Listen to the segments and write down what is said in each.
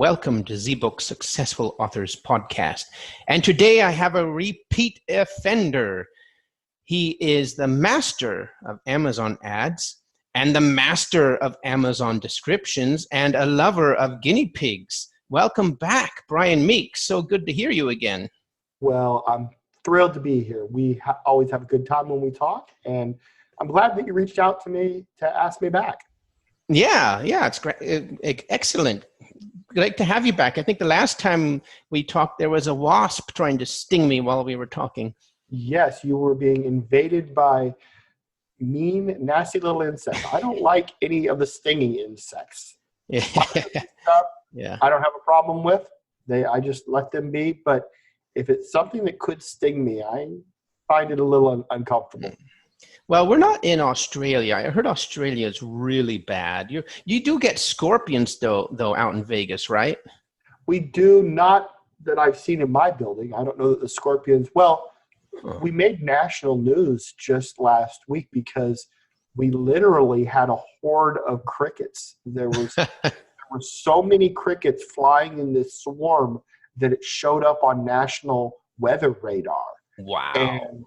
Welcome to ZBook's Successful Authors Podcast. And today I have a repeat offender. He is the master of Amazon ads and the master of Amazon descriptions and a lover of guinea pigs. Welcome back, Brian Meeks. So good to hear you again. Well, I'm thrilled to be here. We always have a good time when we talk, and I'm glad that you reached out to me to ask me back. Yeah, it's great. Excellent. Great to have you back. I think the last time we talked, there was a wasp trying to sting me while we were talking. Yes, you were being invaded by mean, nasty little insects. I don't like any of the stinging insects. Yeah. I don't have a problem with. I just let them be. But if it's something that could sting me, I find it a little uncomfortable. Well, we're not in Australia. I heard Australia is really bad. You do get scorpions though out in Vegas, right? We do, not that I've seen in my building. I don't know that the scorpions. Well, we made national news just last week because we literally had a horde of crickets. There were so many crickets flying in this swarm that it showed up on national weather radar. Wow. And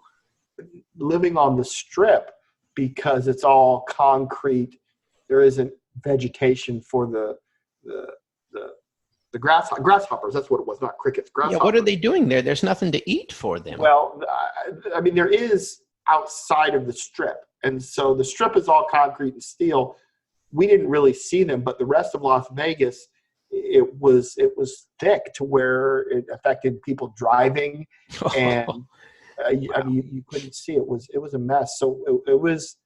living on the strip, because it's all concrete, there isn't vegetation for the grasshoppers. That's what it was, not crickets. Yeah, what are they doing there? There's nothing to eat for them. Well, I mean, there is outside of the strip, and so the strip is all concrete and steel. We didn't really see them, but the rest of Las Vegas, it was thick to where it affected people driving, and I mean, you couldn't see. It was a mess. So it was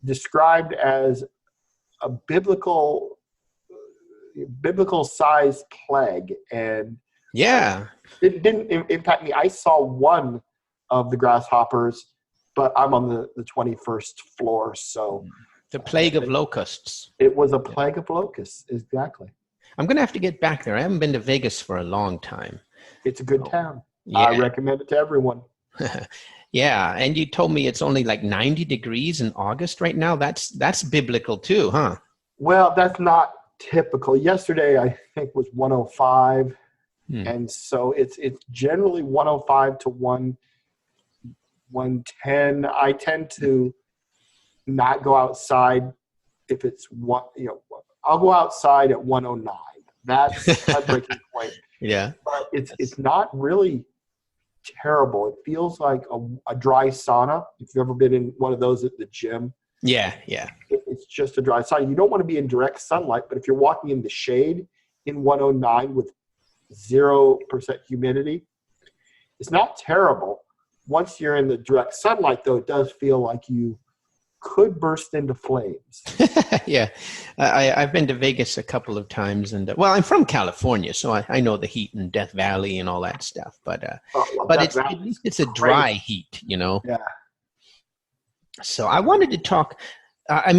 described as a biblical sized plague, and it didn't impact me. I saw one of the grasshoppers, but I'm on the 21st floor, so the plague of locusts. It was a plague of locusts, exactly. I'm going to have to get back there. I haven't been to Vegas for a long time. It's a good town. Yeah. I recommend it to everyone. Yeah, and you told me it's only like 90 degrees in August right now. That's biblical too, huh? Well, that's not typical. Yesterday, I think, was 105, and so it's generally 105 to 110. I tend to not go outside if it's I'll go outside at 109. That's my breaking point. Yeah, but it's not really terrible. It feels like a dry sauna. If you've ever been in one of those at the gym. Yeah. It's just a dry sauna. You don't want to be in direct sunlight, but if you're walking in the shade in 109 with 0% humidity, it's not terrible. Once you're in the direct sunlight, though, it does feel like you could burst into flames. Yeah. I've been to Vegas a couple of times, and I'm from California, so I know the heat in Death Valley and all that stuff, but at least it's a dry heat, Yeah. So I wanted to talk, I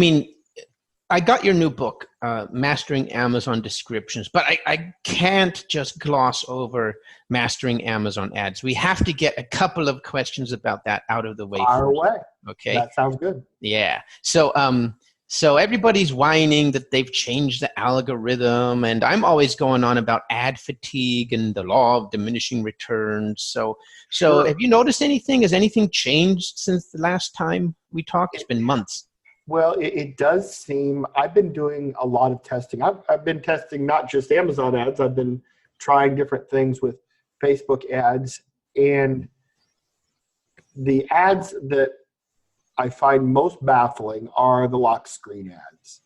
got your new book, Mastering Amazon Descriptions, but I can't just gloss over Mastering Amazon Ads. We have to get a couple of questions about that out of the way. Fire away. Okay. That sounds good. Yeah. So everybody's whining that they've changed the algorithm, and I'm always going on about ad fatigue and the law of diminishing returns. So Sure. Have you noticed anything? Has anything changed since the last time we talked? It's been months. Well, it does seem. I've been doing a lot of testing. I've been testing not just Amazon ads. I've been trying different things with Facebook ads, and the ads that I find most baffling are the lock screen ads.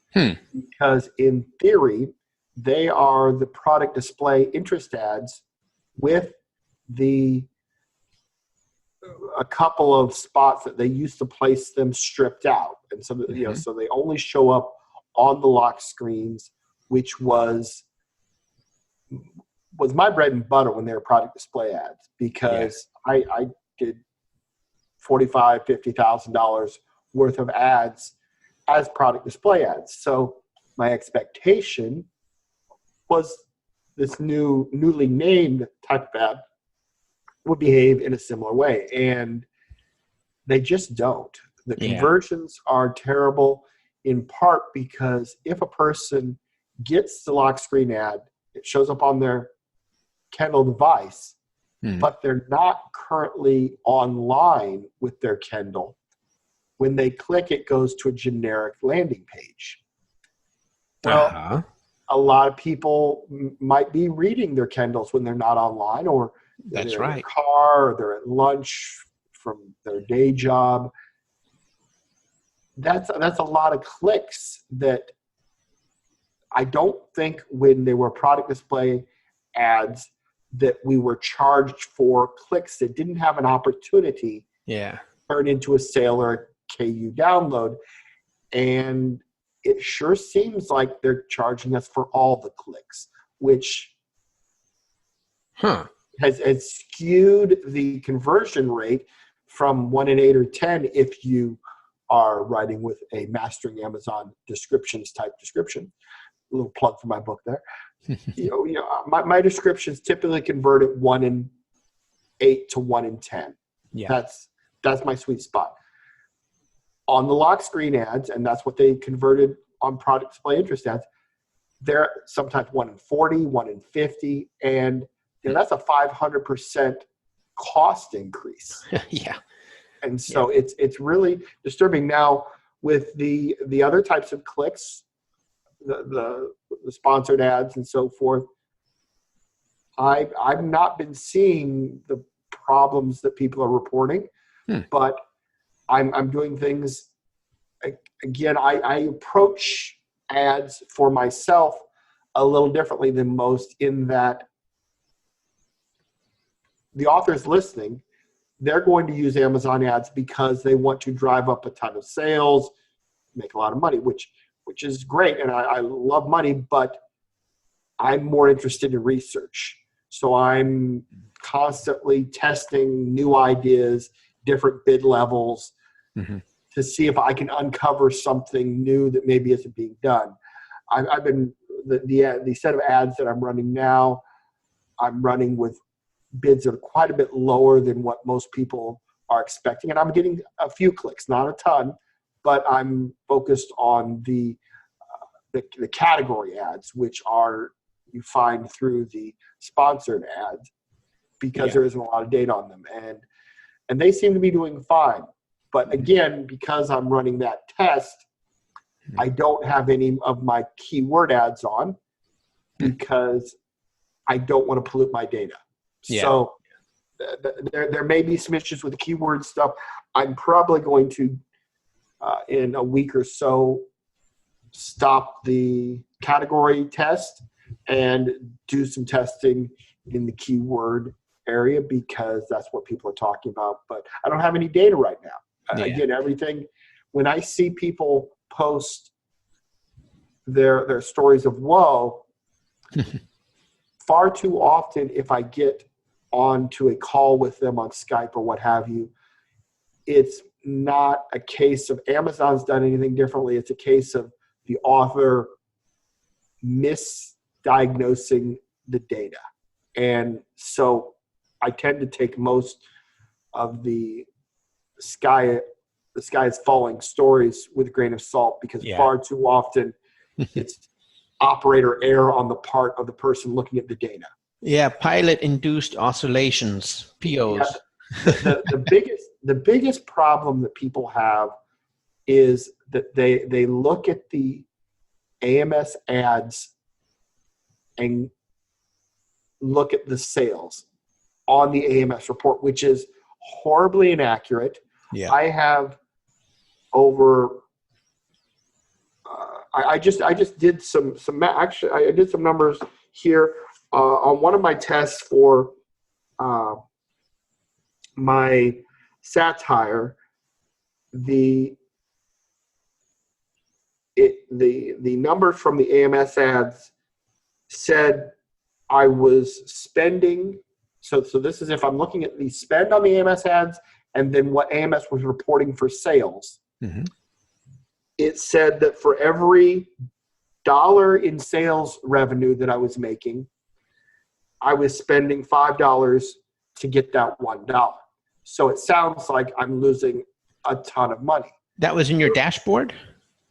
Because in theory, they are the product display interest ads with a couple of spots that they used to place them stripped out. And so, so they only show up on the lock screens, which was my bread and butter when they were product display ads, because I did $45,000, $50,000 worth of ads as product display ads. So my expectation was this newly named type of ad would behave in a similar way, and they just don't. The conversions are terrible, in part because if a person gets the lock screen ad it shows up on their Kindle device, Hmm. but they're not currently online with their Kindle. When they click, it goes to a generic landing page. Well, Uh-huh. a lot of people might be reading their Kindles when they're not online, or That's they're in right. their car, or they're at lunch from their day job. That's a lot of clicks that I don't think when they were product display ads that we were charged for clicks that didn't have an opportunity Yeah. turn into a sale or a KU download. And it sure seems like they're charging us for all the clicks, which Huh. has skewed the conversion rate from 1 in 8 or 10 if you are writing with a mastering Amazon descriptions type description. A little plug for my book there. My descriptions typically convert at 1 in 8 to 1 in 10. Yeah. That's my sweet spot. On the lock screen ads, and that's what they converted on product display interest ads, they're sometimes 1 in 40, 1 in 50, and that's a 500% cost increase. Yeah. And so it's really disturbing. Now, with the other types of clicks, the sponsored ads and so forth, I've not been seeing the problems that people are reporting, but I'm doing things. Again, I approach ads for myself a little differently than most, in that the authors listening, they're going to use Amazon ads because they want to drive up a ton of sales, make a lot of money, which is great, and I love money, but I'm more interested in research. So I'm constantly testing new ideas, different bid levels, to see if I can uncover something new that maybe isn't being done. I've been the set of ads that I'm running now, I'm running with bids that are quite a bit lower than what most people are expecting, and I'm getting a few clicks, not a ton, but I'm focused on the category ads, which are you find through the sponsored ads, because there isn't a lot of data on them, and they seem to be doing fine. But again, because I'm running that test, I don't have any of my keyword ads on because I don't want to pollute my data. Yeah. So there may be some issues with the keyword stuff. I'm probably going to, in a week or so, stop the category test and do some testing in the keyword area, because that's what people are talking about. But I don't have any data right now. Again, everything, when I see people post their stories of woe, far too often, if I get onto a call with them on Skype or what have you, it's not a case of Amazon's done anything differently. It's a case of the author misdiagnosing the data. And so I tend to take most of the sky is falling stories with a grain of salt, because far too often it's operator error on the part of the person looking at the data. Yeah, pilot-induced oscillations, POs. Yeah, the biggest problem that people have is that they look at the AMS ads and look at the sales on the AMS report, which is horribly inaccurate. Yeah. I have over. I just did some actually. I did some numbers here on one of my tests for my satire. The numbers from the AMS ads said I was spending. So this is if I'm looking at the spend on the AMS ads and then what AMS was reporting for sales. It said that for every $1 in sales revenue that I was making, I was spending $5 to get that $1. So it sounds like I'm losing a ton of money. That was in your dashboard?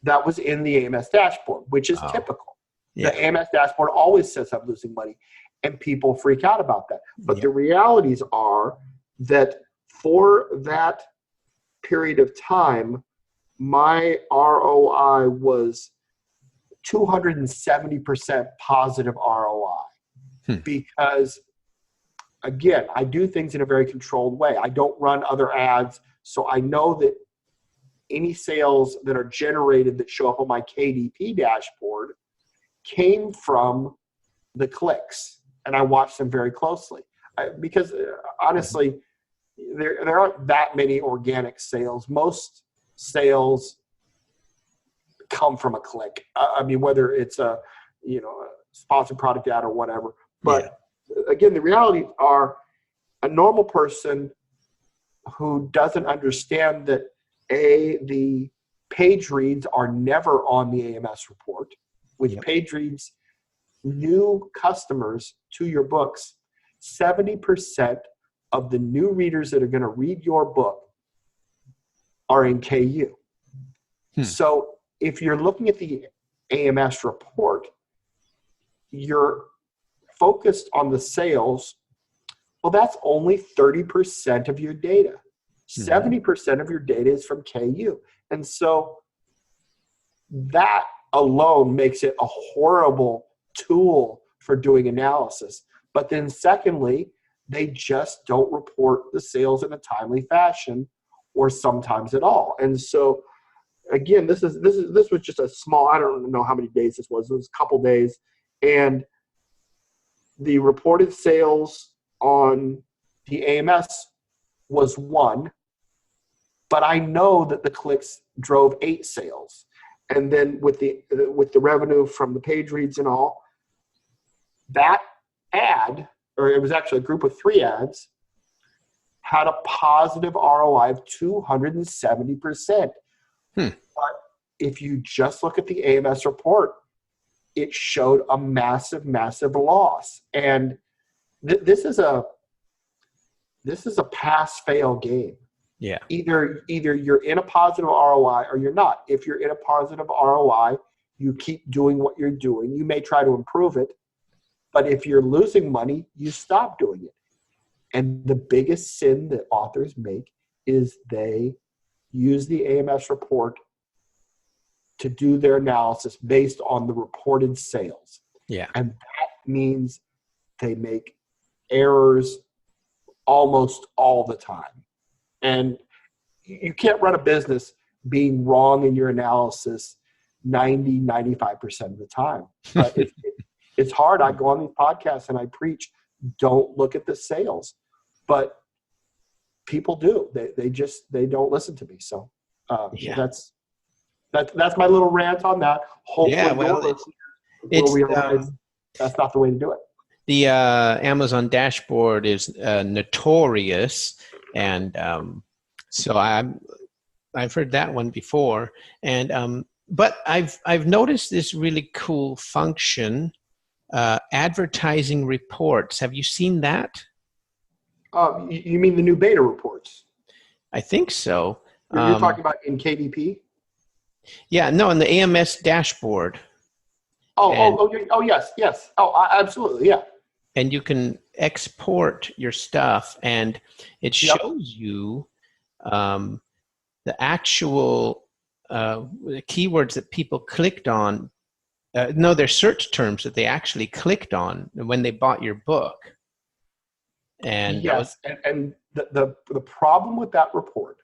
That was in the AMS dashboard, which is typical. The AMS dashboard always says I'm losing money, and people freak out about that. But the realities are that for that period of time, my ROI was 270% positive ROI. Because, again, I do things in a very controlled way. I don't run other ads, so I know that any sales that are generated that show up on my KDP dashboard came from the clicks, and I watch them very closely. Because, honestly, there aren't that many organic sales. Most sales come from a click. I mean, whether it's a sponsored product ad or whatever. But again, the realities are a normal person who doesn't understand that the page reads are never on the AMS report. With page reads, new customers to your books, 70% of the new readers that are going to read your book are in KU. So if you're looking at the AMS report, you're focused on the sales. Well, that's only 30% of your data. 70% of your data is from KU. And so that alone makes it a horrible tool for doing analysis. But then secondly, they just don't report the sales in a timely fashion or sometimes at all. And so again, this was just a small, I don't know how many days this was. It was a couple days. And the reported sales on the AMS was 1, but I know that the clicks drove 8 sales. And then with the revenue from the page reads and all, that ad, or it was actually a group of 3 ads, had a positive ROI of 270%. But if you just look at the AMS report, it showed a massive, massive loss. And this is a pass-fail game. Yeah. Either you're in a positive ROI or you're not. If you're in a positive ROI, you keep doing what you're doing. You may try to improve it, but if you're losing money, you stop doing it. And the biggest sin that authors make is they use the AMS report to do their analysis based on the reported sales. Yeah. And that means they make errors almost all the time. And you can't run a business being wrong in your analysis 95% of the time. But it's hard. I go on these podcasts and I preach, don't look at the sales. But people do. They don't listen to me. So that's my little rant on that. Hopefully that's not the way to do it. The Amazon dashboard is notorious, and so I've heard that one before. And but I've noticed this really cool function, advertising reports. Have you seen that? You mean the new beta reports? I think so. You're talking about in KDP? Yeah, no, in the AMS dashboard. Yes. Absolutely, yeah. And you can export your stuff, and it shows you the actual keywords that people clicked on. They're search terms that they actually clicked on when they bought your book. And yes, and the problem with that report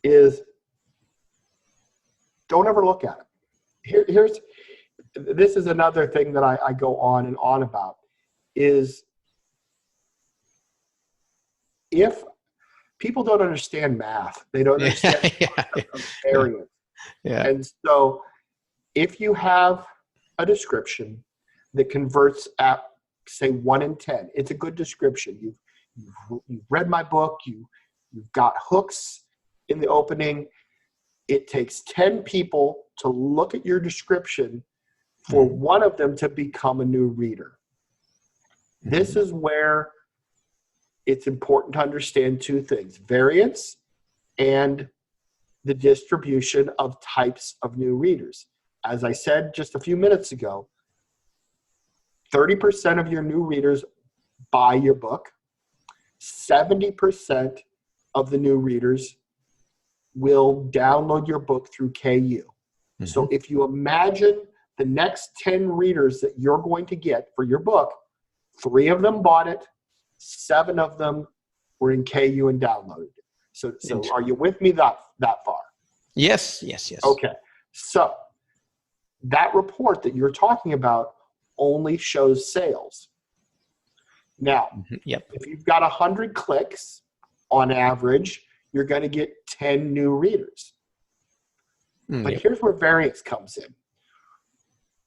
is don't ever look at it. This is another thing that I go on and on about is if people don't understand math, they don't understand variance. Yeah. And so if you have a description that converts at, say, 1 in 10, it's a good description. You've read my book, you've got hooks in the opening. It takes 10 people to look at your description for one of them to become a new reader. This is where it's important to understand 2 things: variance and the distribution of types of new readers. as I said just a few minutes ago, 30% of your new readers buy your book. 70% of the new readers will download your book through KU. Mm-hmm. So if you imagine the next 10 readers that you're going to get for your book, 3 of them bought it, 7 of them were in KU and downloaded it. So are you with me that far? Yes. Okay. So that report that you're talking about only shows sales. Now, if you've got 100 clicks on average, you're going to get 10 new readers. But here's where variance comes in.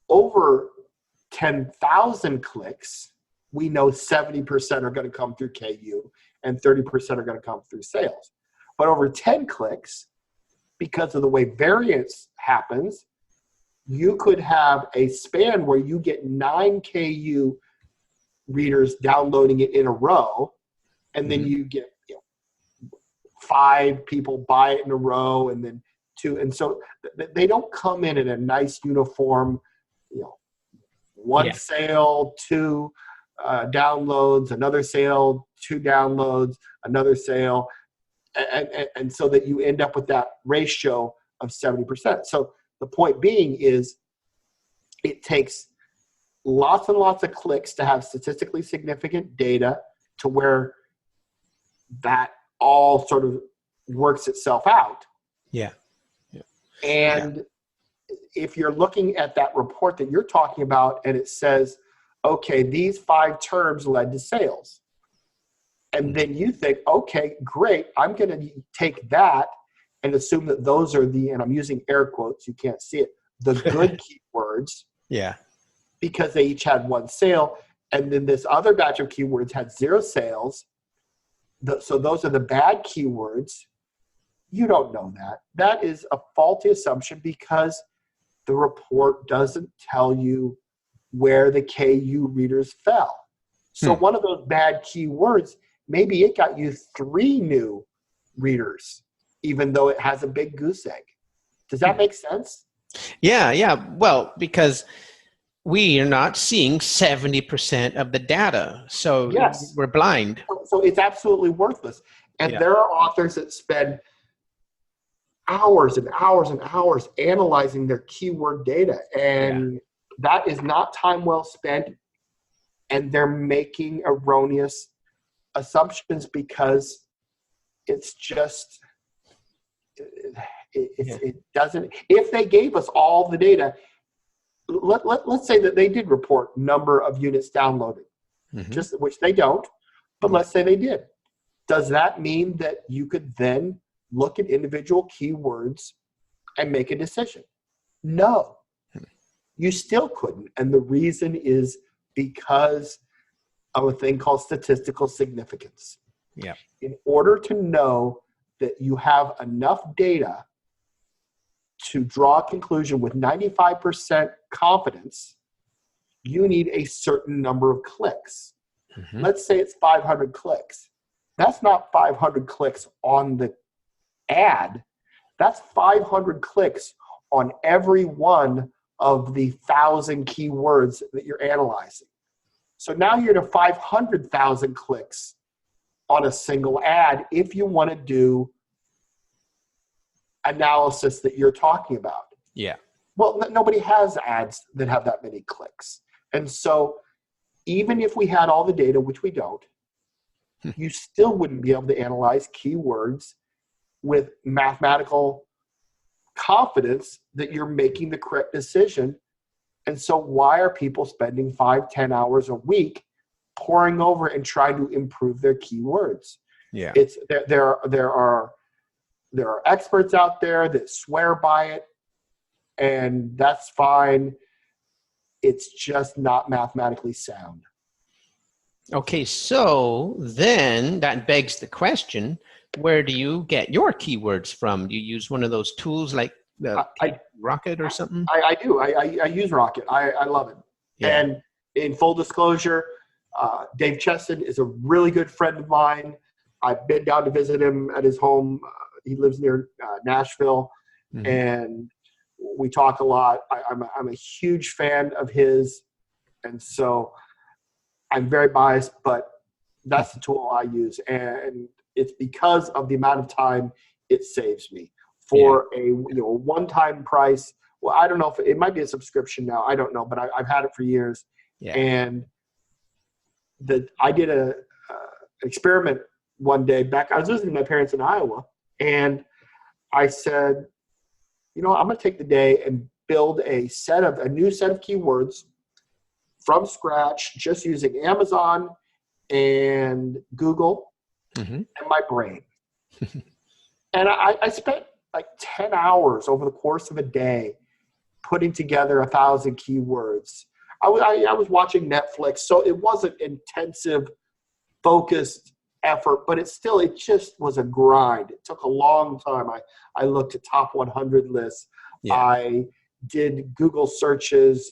Over 10,000 clicks, we know 70% are going to come through KU and 30% are going to come through sales. But over 10 clicks, because of the way variance happens, you could have a span where you get 9 KU readers downloading it in a row, and then you get 5 people buy it in a row, and then 2. And so they don't come in a nice uniform, 1 sale, 2 downloads, another sale, 2 downloads, another sale, and so that you end up with that ratio of 70%. So the point being is it takes lots and lots of clicks to have statistically significant data to where that all sort of works itself out. And if you're looking at that report that you're talking about and it says, okay, these 5 terms led to sales. And then you think, okay, great, I'm going to take that and assume that those are and I'm using air quotes, you can't see it, the good keywords. Because they each had 1 sale. And then this other batch of keywords had 0 sales. So those are the bad keywords. You don't know that. That is a faulty assumption because the report doesn't tell you where the KU readers fell. So one of those bad keywords, maybe it got you 3 new readers, even though it has a big goose egg. Does that make sense? Yeah. Well, because we are not seeing 70% of the data. So we're blind. So it's absolutely worthless. And there are authors that spend hours and hours and hours analyzing their keyword data. And that is not time well spent. And they're making erroneous assumptions because it's just, it doesn't, if they gave us all the data, let's say that they did report number of units downloaded, just which they don't, but let's say they did. Does that mean that you could then look at individual keywords and make a decision? No, you still couldn't. And the reason is because of a thing called statistical significance. In order to know that you have enough data to draw a conclusion with 95% confidence, you need a certain number of clicks. Let's say it's 500 clicks. That's not 500 clicks on the ad. That's 500 clicks on every one of the 1,000 keywords that you're analyzing. So now you're to 500,000 clicks on a single ad if you want to do analysis that you're talking about. Well, nobody has ads that have that many clicks. And so even if we had all the data, which we don't, you still wouldn't be able to analyze keywords with mathematical confidence that you're making the correct decision. And so why are people spending 5-10 hours a week poring over and trying to improve their keywords? It's there are experts out there that swear by it, and that's fine. It's just not mathematically sound. Okay, so then that begs the question, where do you get your keywords from? Do you use one of those tools like Rocket or something? I do. I use Rocket. I love it. And in full disclosure, Dave Chesson is a really good friend of mine. I've been down to visit him at his home. He lives near Nashville. And we talk a lot. I'm a huge fan of his, and so I'm very biased, but that's the tool I use, and it's because of the amount of time it saves me for a one-time price. Well, I don't know if it might be a subscription now. I don't know, but I've had it for years, and I did a experiment one day back. I was visiting my parents in Iowa, and I said, I'm going to take the day and build a new set of keywords from scratch, just using Amazon and Google and my brain. And I spent like 10 hours over the course of a day putting together 1,000 keywords. I was watching Netflix, so it wasn't intensive, focused effort, but it just was a grind. It took a long time. I looked at top 100 lists. I did Google searches,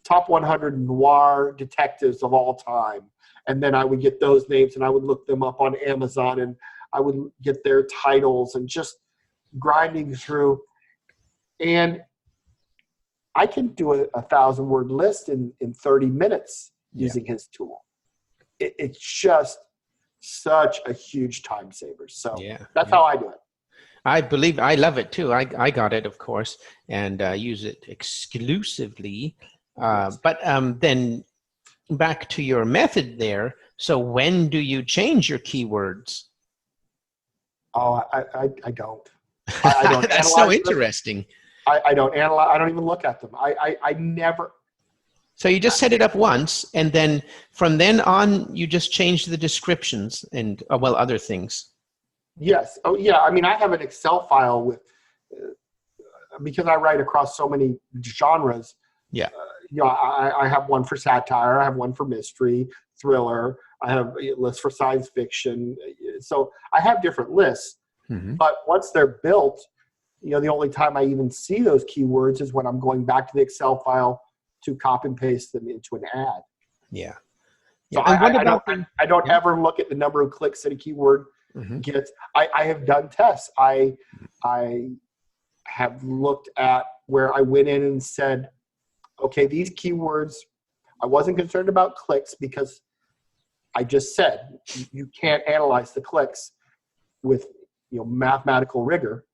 top 100 noir detectives of all time. And then I would get those names and I would look them up on Amazon and I would get their titles and just grinding through. And I can do a 1,000-word list in 30 minutes using his tool. It's just such a huge time saver. So that's how I do it. I love it too. I got it, of course, and use it exclusively. But then back to your method there. So when do you change your keywords? Oh, I don't. I don't. That's so interesting. I don't analyze. I don't even look at them. I never. So you just set it up once, and then from then on, you just change the descriptions and other things. Yes. Oh, yeah. I mean, I have an Excel file with because I write across so many genres. Yeah. I have one for satire. I have one for mystery, thriller. I have a list for science fiction. So I have different lists. But once they're built, the only time I even see those keywords is when I'm going back to the Excel file to copy and paste them into an ad. Yeah. So I don't ever look at the number of clicks that a keyword gets. I have done tests. I have looked at where I went in and said, okay, these keywords, I wasn't concerned about clicks because I just said you can't analyze the clicks with mathematical rigor.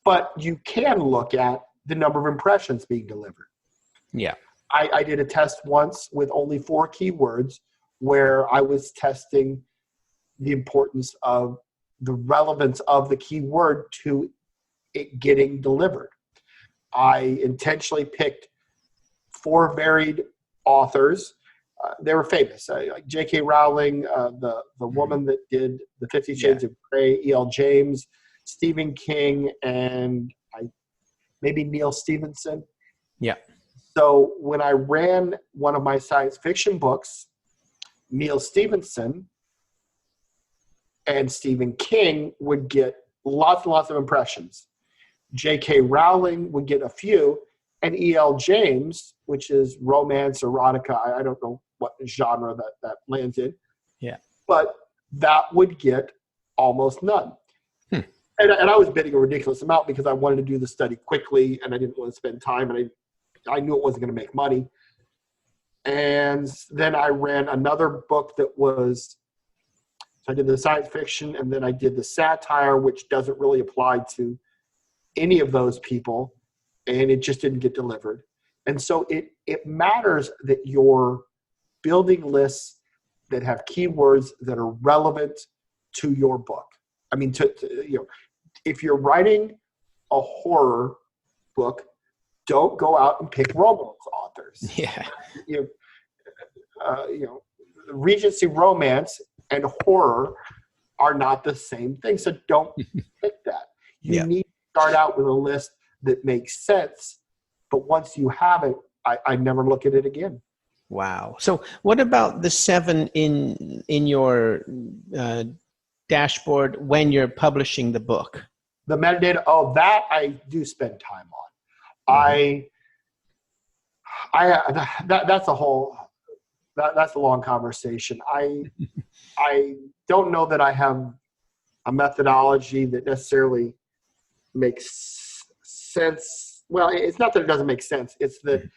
But you can look at the number of impressions being delivered. Yeah. I did a test once with only 4 keywords where I was testing the importance of the relevance of the keyword to it getting delivered. I intentionally picked 4 varied authors. They were famous. Like J.K. Rowling, the woman that did the 50 Shades of Grey, E.L. James, Stephen King, and maybe Neil Stephenson. Yeah. So when I ran one of my science fiction books, Neil Stephenson and Stephen King would get lots and lots of impressions. J.K. Rowling would get a few, and E.L. James, which is romance, erotica, I don't know what genre that lands in. Yeah. But that would get almost none. And I was bidding a ridiculous amount because I wanted to do the study quickly and I didn't want to spend time and I knew it wasn't going to make money. And then I ran another book that was, so I did the science fiction and then I did the satire, which doesn't really apply to any of those people, and it just didn't get delivered. And so it matters that you're building lists that have keywords that are relevant to your book. I mean, if you're writing a horror book, don't go out and pick romance authors. Yeah. Regency romance and horror are not the same thing. So don't pick that. You need to start out with a list that makes sense. But once you have it, I never look at it again. Wow. So what about the 7 in your dashboard when you're publishing the book? The metadata, that I do spend time on. That's a long conversation. I don't know that I have a methodology that necessarily makes sense. Well, it's not that it doesn't make sense. It's that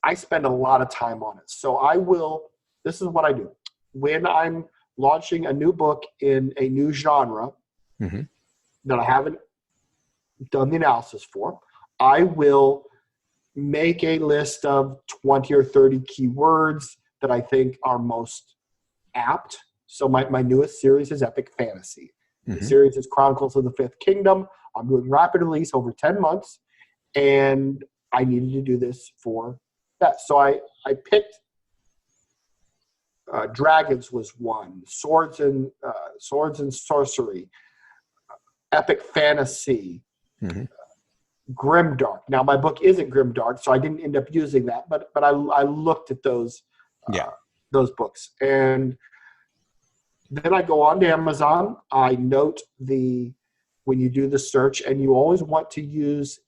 I spend a lot of time on it. So this is what I do. When I'm launching a new book in a new genre that I haven't done the analysis for, I will make a list of 20 or 30 keywords that I think are most apt. So my newest series is Epic Fantasy. The series is Chronicles of the Fifth Kingdom. I'm doing rapid release over 10 months, and I needed to do this for that. So I picked dragons was one, swords and sorcery, epic fantasy, grimdark. Now my book isn't grimdark, so I didn't end up using that, but I looked at those books, and then I go on to Amazon. I note when you do the search, and you always want to use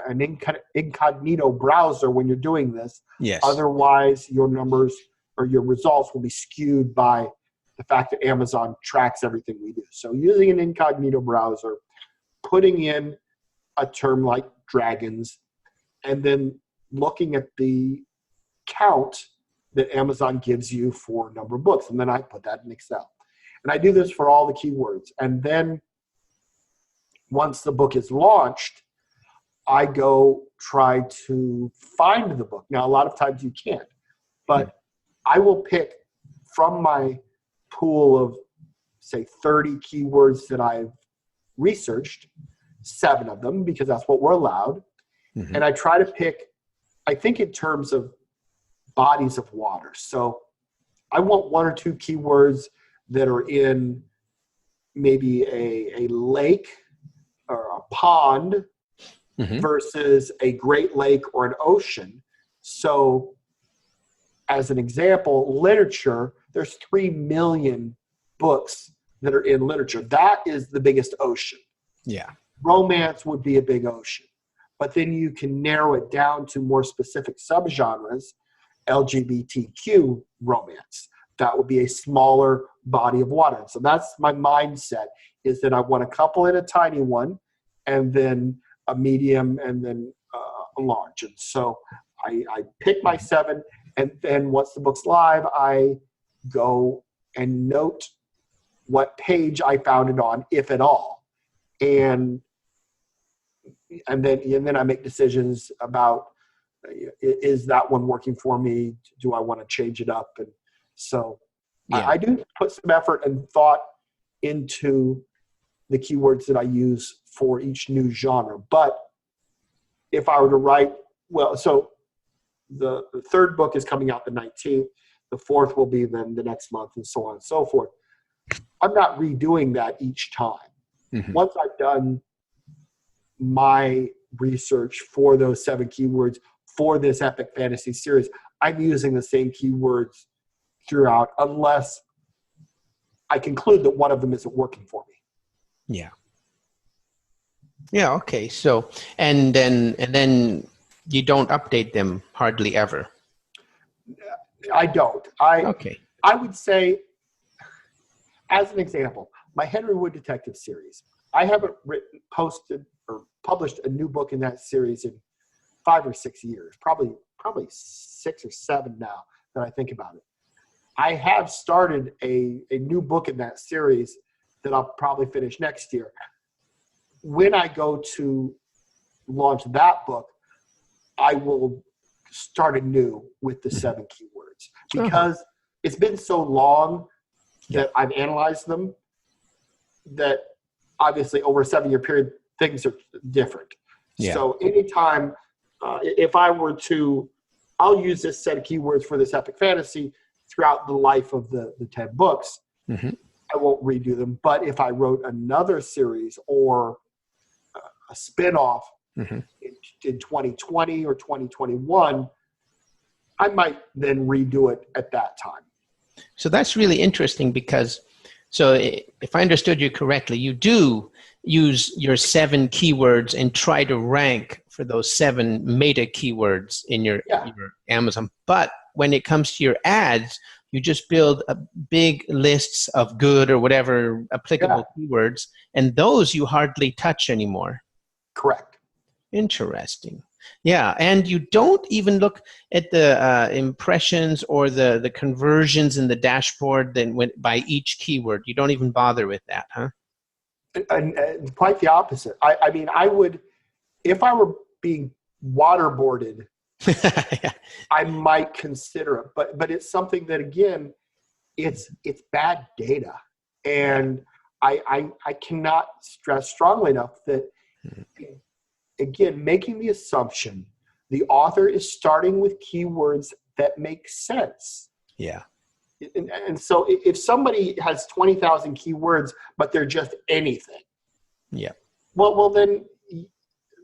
an incognito browser when you're doing this. Yes. Otherwise, your numbers or your results will be skewed by the fact that Amazon tracks everything we do. So using an incognito browser, putting in a term like dragons, and then looking at the count that Amazon gives you for number of books. And then I put that in Excel. And I do this for all the keywords. And then once the book is launched, I go try to find the book. Now, a lot of times you can't, but I will pick from my pool of, say, 30 keywords that I've researched, 7 of them, because that's what we're allowed. And I try to pick, I think in terms of bodies of water. So I want 1 or 2 keywords that are in maybe a lake or a pond versus a Great Lake or an ocean. So as an example, literature, there's 3 million books that are in literature. That is the biggest ocean. Yeah. Romance would be a big ocean. But then you can narrow it down to more specific subgenres. LGBTQ romance. That would be a smaller body of water. So that's my mindset, is that I want a couple in a tiny one, and then a medium, and then a large. And so I pick my 7, and then once the book's live, I go and note what page I found it on, if at all. And then I make decisions about, is that one working for me? Do I want to change it up? And so I do put some effort and thought into the keywords that I use for each new genre. But if I were to write, so the 3rd book is coming out the 19th. The 4th will be then the next month, and so on and so forth. I'm not redoing that each time. Once I've done my research for those 7 keywords for this epic fantasy series, I'm using the same keywords throughout, unless I conclude that one of them isn't working for me. Yeah. Okay. So, and then you don't update them hardly ever. I don't. I would say, as an example, my Henry Wood Detective series, I haven't posted or published a new book in that series in 5 or 6 years, probably 6 or 7 now that I think about it. I have started a new book in that series that I'll probably finish next year. When I go to launch that book, I will start anew with the 7 keywords, because it's been so long that I've analyzed them that obviously over a 7-year period, things are different. So anytime, if I were to, I'll use this set of keywords for this epic fantasy throughout the life of the 10 books. I won't redo them. But if I wrote another series or a spinoff in 2020 or 2021, I might then redo it at that time. So that's really interesting, because, so if I understood you correctly, you do use your 7 keywords and try to rank for those 7 meta keywords in your Amazon. But when it comes to your ads, You just build a big lists of good or whatever applicable keywords, and those you hardly touch anymore. Correct. Interesting. Yeah, and you don't even look at the impressions or the conversions in the dashboard by each keyword. You don't even bother with that, huh? And quite the opposite. I mean, I would, if I were being waterboarded, Yeah. I might consider it. But it's something that, again, it's bad data. And I cannot stress strongly enough that, again, making the assumption the author is starting with keywords that make sense. Yeah. And so if somebody has 20,000 keywords, but they're just anything, well, then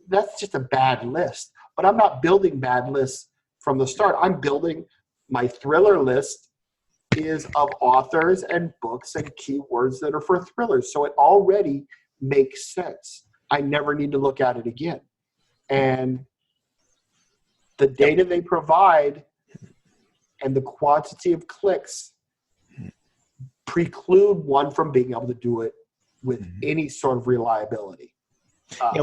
that's just a bad list. But I'm not building bad lists from the start. I'm building my thriller list is of authors and books and keywords that are for thrillers. So it already makes sense. I never need to look at it again. And the data they provide and the quantity of clicks preclude one from being able to do it with any sort of reliability.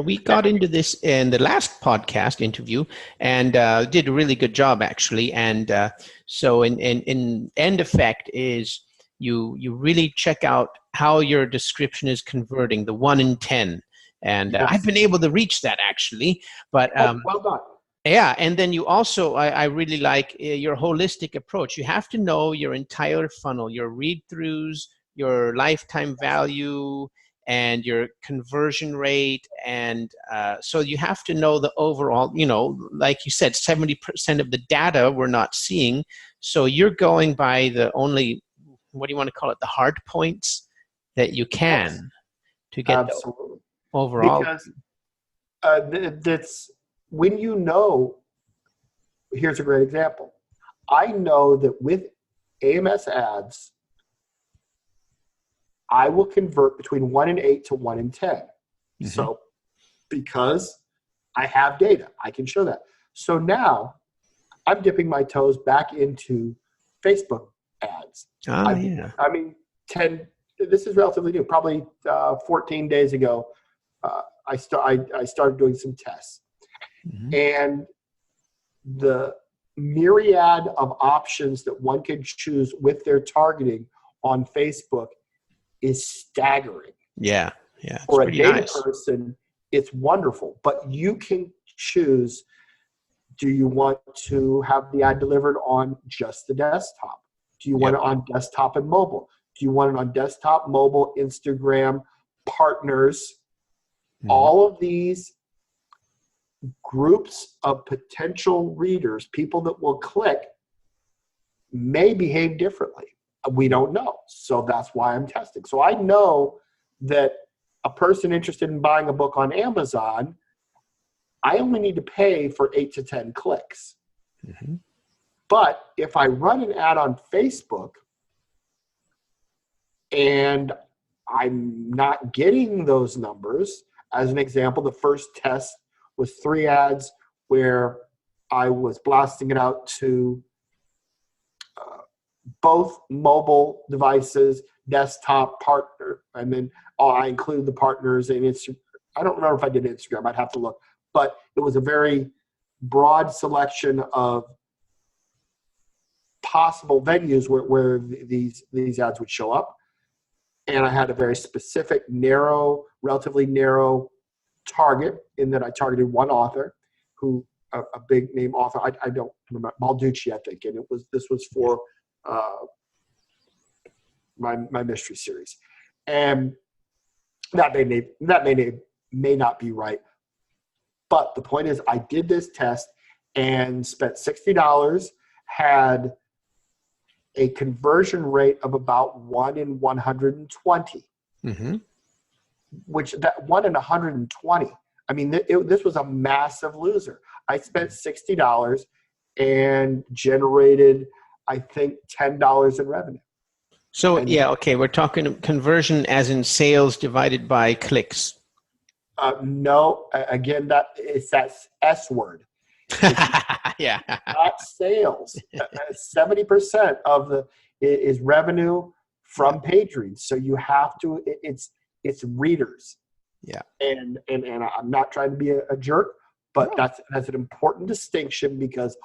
We got into this in the last podcast interview and did a really good job, actually. And so in end effect is you really check out how your description is converting, the 1 in 10. And I've been able to reach that, actually. But well done. Yeah, and then you also, I really like your holistic approach. You have to know your entire funnel, your read-throughs, your lifetime value, and your conversion rate. And so you have to know the overall, like you said, 70% of the data we're not seeing. So you're going by the only, what do you want to call it, the hard points that you can to get Absolutely. the overall. Because that's, when you know, here's a great example. I know that with AMS ads, I will convert between 1 in 8 to 1 in 10. So because I have data, I can show that. So now I'm dipping my toes back into Facebook ads. I mean, this is relatively new. Probably 14 days ago, I started doing some tests. And the myriad of options that one can choose with their targeting on Facebook is staggering. Yeah. For a data person, it's wonderful. But you can choose, do you want to have the ad delivered on just the desktop? Do you want it on desktop and mobile? Do you want it on desktop, mobile, Instagram, partners? All of these groups of potential readers, people that will click, may behave differently. We don't know. So that's why I'm testing. So I know that a person interested in buying a book on Amazon, I only need to pay for 8 to 10 clicks. But if I run an ad on Facebook and I'm not getting those numbers, as an example, the first test was 3 ads where I was blasting it out to both mobile devices, desktop, partner, and then I included the partners in Instagram. I don't remember if I did Instagram. I'd have to look. But it was a very broad selection of possible venues where these ads would show up. And I had a very specific, relatively narrow target in that I targeted one author, who a big name author. I don't remember, Balducci, I think, and this was for my mystery series, and that may not be right. But the point is, I did this test and spent $60, had a conversion rate of about 1 in 120. Which that 1 in 120, I mean, this was a massive loser. I spent $60 and generated, I think, $10 in revenue. So, we're talking conversion as in sales divided by clicks. No, again, it's that S word. It's not sales. 70% of the, is revenue from page reads. So you have to, it's readers. Yeah. And I'm not trying to be a jerk, but that's an important distinction because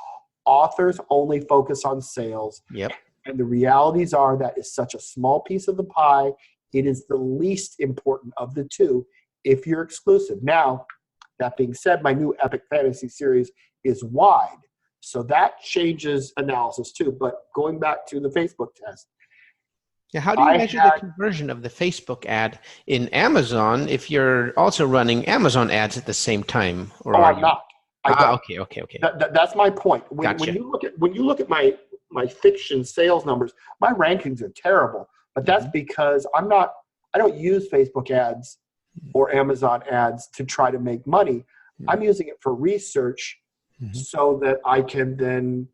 authors only focus on sales. Yep. And the realities are that is such a small piece of the pie. It is the least important of the two if you're exclusive. Now, that being said, my new epic fantasy series is wide. So that changes analysis too. But going back to the Facebook test. Yeah, how do you measure the conversion of the Facebook ad in Amazon if you're also running Amazon ads at the same time? Or I'm not. Okay. That's my point. Gotcha. When you look at my fiction sales numbers, my rankings are terrible. But that's because I don't use Facebook ads or Amazon ads to try to make money. I'm using it for research so that I can then,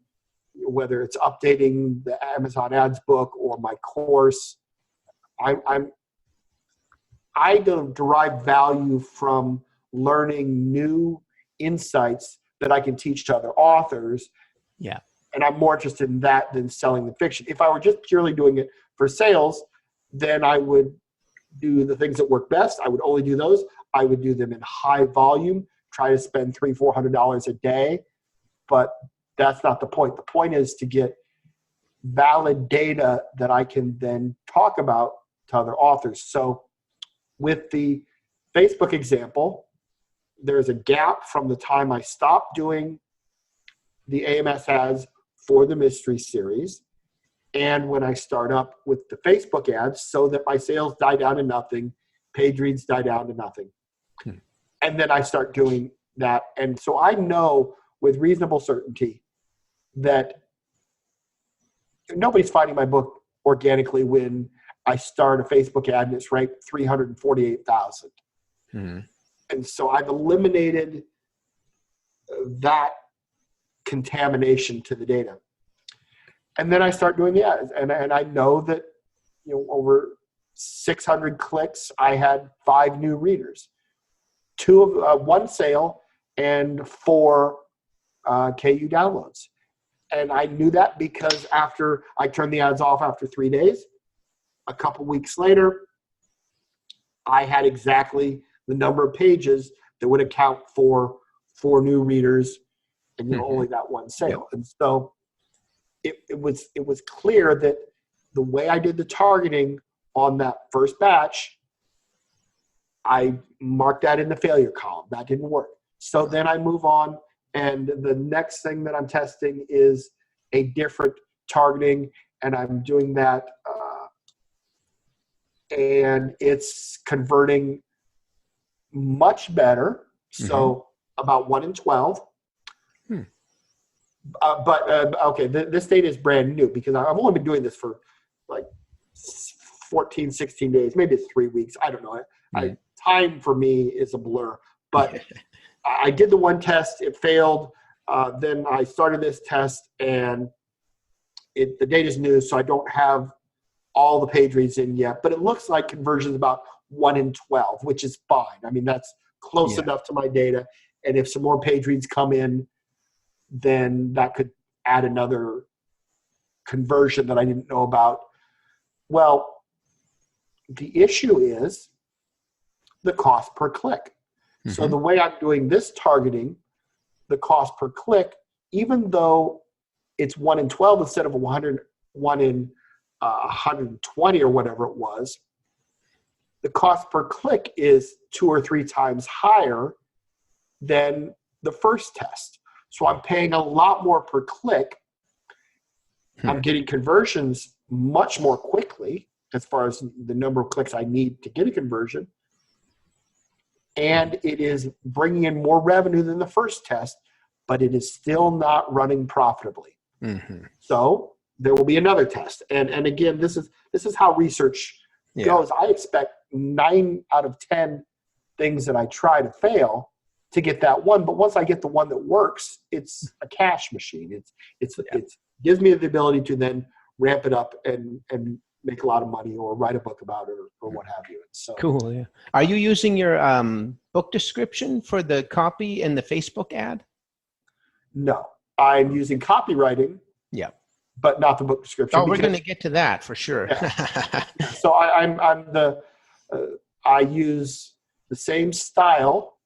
whether it's updating the Amazon ads book or my course, I derive value from learning new insights that I can teach to other authors. Yeah. And I'm more interested in that than selling the fiction. If I were just purely doing it for sales, then I would do the things that work best. I would only do those. I would do them in high volume, try to spend $300-400 a day. But that's not the point. The point is to get valid data that I can then talk about to other authors. So with the Facebook example, there's a gap from the time I stopped doing the AMS ads for the mystery series and when I start up with the Facebook ads so that my sales die down to nothing, page reads die down to nothing. And then I start doing that. And so I know with reasonable certainty that nobody's finding my book organically when I start a Facebook ad and it's ranked 348,000. And so I've eliminated that contamination to the data. And then I start doing the ads. And I know that, over 600 clicks, I had 5 new readers, 1 sale and 4 KU downloads. And I knew that because after I turned the ads off after 3 days, a couple weeks later, I had exactly the number of pages that would account for 4 new readers and only that 1 sale. And so it was clear that the way I did the targeting on that first batch, I marked that in the failure column. That didn't work. So then I move on, and the next thing that I'm testing is a different targeting, and I'm doing that, and it's converting much better. So about 1 in 12. Okay, this data is brand new because I've only been doing this for like 14, 16 days, maybe it's 3 weeks. I don't know. Time for me is a blur. But I did the 1 test. It failed. Then I started this test, and the data is new, so I don't have all the page reads in yet. But it looks like conversion is about 1 in 12, which is fine. I mean, that's close enough to my data. And if some more page reads come in, then that could add another conversion that I didn't know about. Well, the issue is the cost per click. So the way I'm doing this targeting, the cost per click, even though it's 1 in 12 instead of 1 in 120 or whatever it was, the cost per click is 2 or 3 times higher than the first test. So I'm paying a lot more per click. I'm getting conversions much more quickly as far as the number of clicks I need to get a conversion. And it is bringing in more revenue than the first test, but it is still not running profitably. So there will be another test. And again, this is how research goes. I expect 9 out of 10 things that I try to fail to get that one. But once I get the one that works, it's a cash machine. It gives me the ability to then ramp it up and make a lot of money or write a book about it or what have you. So cool. Yeah. Are you using your book description for the copy and the Facebook ad? No, I'm using copywriting. Yeah. but not the book description. Oh, we're going to get to that for sure. Yeah. So I use the same style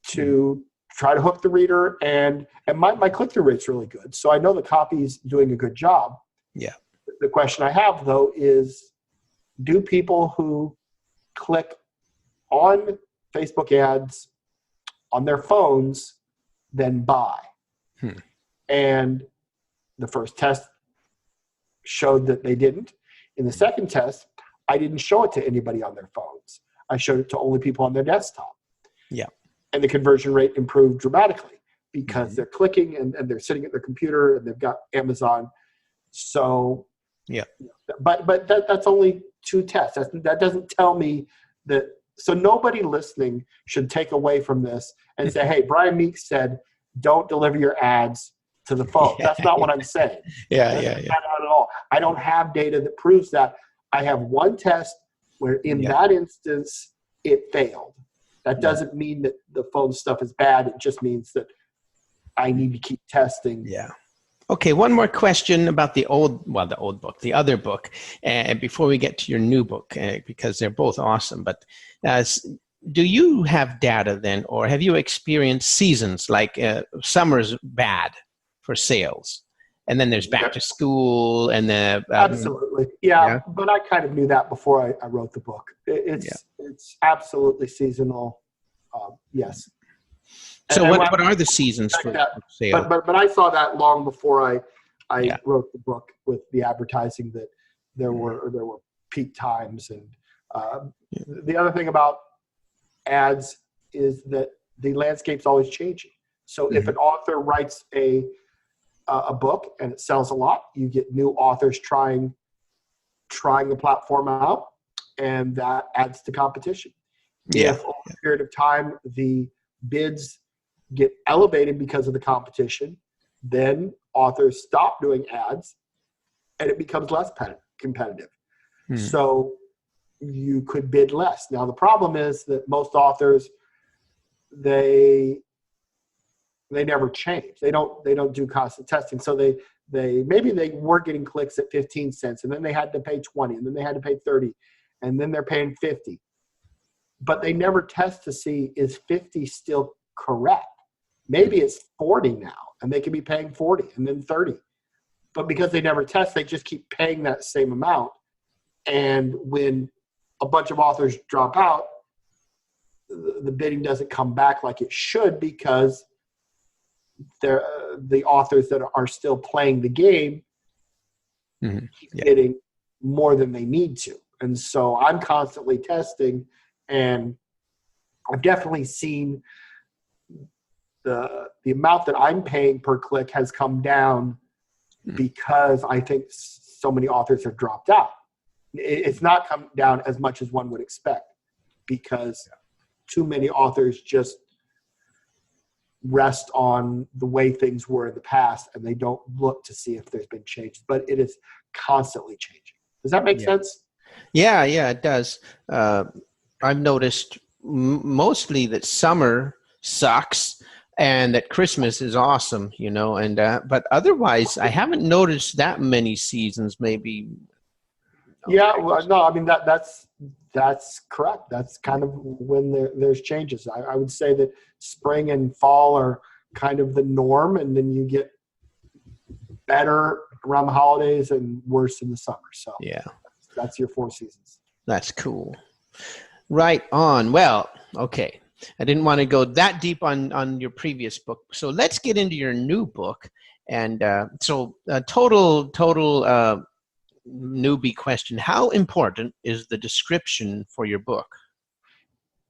to try to hook the reader, and my click-through rate's really good. So I know the copy's doing a good job. Yeah. The question I have, though, is do people who click on Facebook ads on their phones then buy? And the first test showed that they didn't. In the second test, I didn't show it to anybody on their phones. I showed it to only people on their desktop. Yeah. And the conversion rate improved dramatically because they're clicking and they're sitting at their computer and they've got Amazon. So, yeah. But that's only 2 tests. That doesn't tell me that. So nobody listening should take away from this and say, hey, Brian Meeks said, don't deliver your ads to the phone. That's not what I'm saying. Yeah. Not at all. I don't have data that proves that. I have one test where in that instance, it failed. That doesn't mean that the phone stuff is bad. It just means that I need to keep testing. Yeah. Okay, one more question about the other book, before we get to your new book, because they're both awesome. But do you have data then, or have you experienced seasons like summer's bad for sales, and then there's back to school and the absolutely, yeah. But I kind of knew that before I wrote the book. It's absolutely seasonal. Yes. So what are the seasons for sale? But I saw that long before I wrote the book with the advertising that there were peak times. And the other thing about ads is that the landscape's always changing. So if an author writes a book and it sells a lot, you get new authors trying the platform out, and that adds to competition. If over a period of time the bids get elevated because of the competition, then authors stop doing ads and it becomes less competitive. So you could bid less. Now the problem is that most authors, they never change. They don't do constant testing. So they maybe they were getting clicks at 15 cents and then they had to pay 20 and then they had to pay 30 and then they're paying 50. But they never test to see, is 50 still correct? Maybe it's 40 now, and they could be paying 40 and then 30. But because they never test, they just keep paying that same amount. And when a bunch of authors drop out, the bidding doesn't come back like it should, because the authors that are still playing the game keep bidding more than they need to. And so I'm constantly testing, and I've definitely seen the amount that I'm paying per click has come down because I think so many authors have dropped out. It's not come down as much as one would expect because too many authors just rest on the way things were in the past and they don't look to see if there's been change. But it is constantly changing. Does that make sense? Yeah, it does. I've noticed mostly that summer sucks and that Christmas is awesome, and but otherwise I haven't noticed that many seasons maybe. Yeah, well, no, I mean that's correct. That's kind of when there's changes. I would say that spring and fall are kind of the norm, and then you get better around the holidays and worse in the summer. So that's your 4 seasons. That's cool. Right on. Well, okay. I didn't want to go that deep on your previous book. So let's get into your new book. And total newbie question. How important is the description for your book?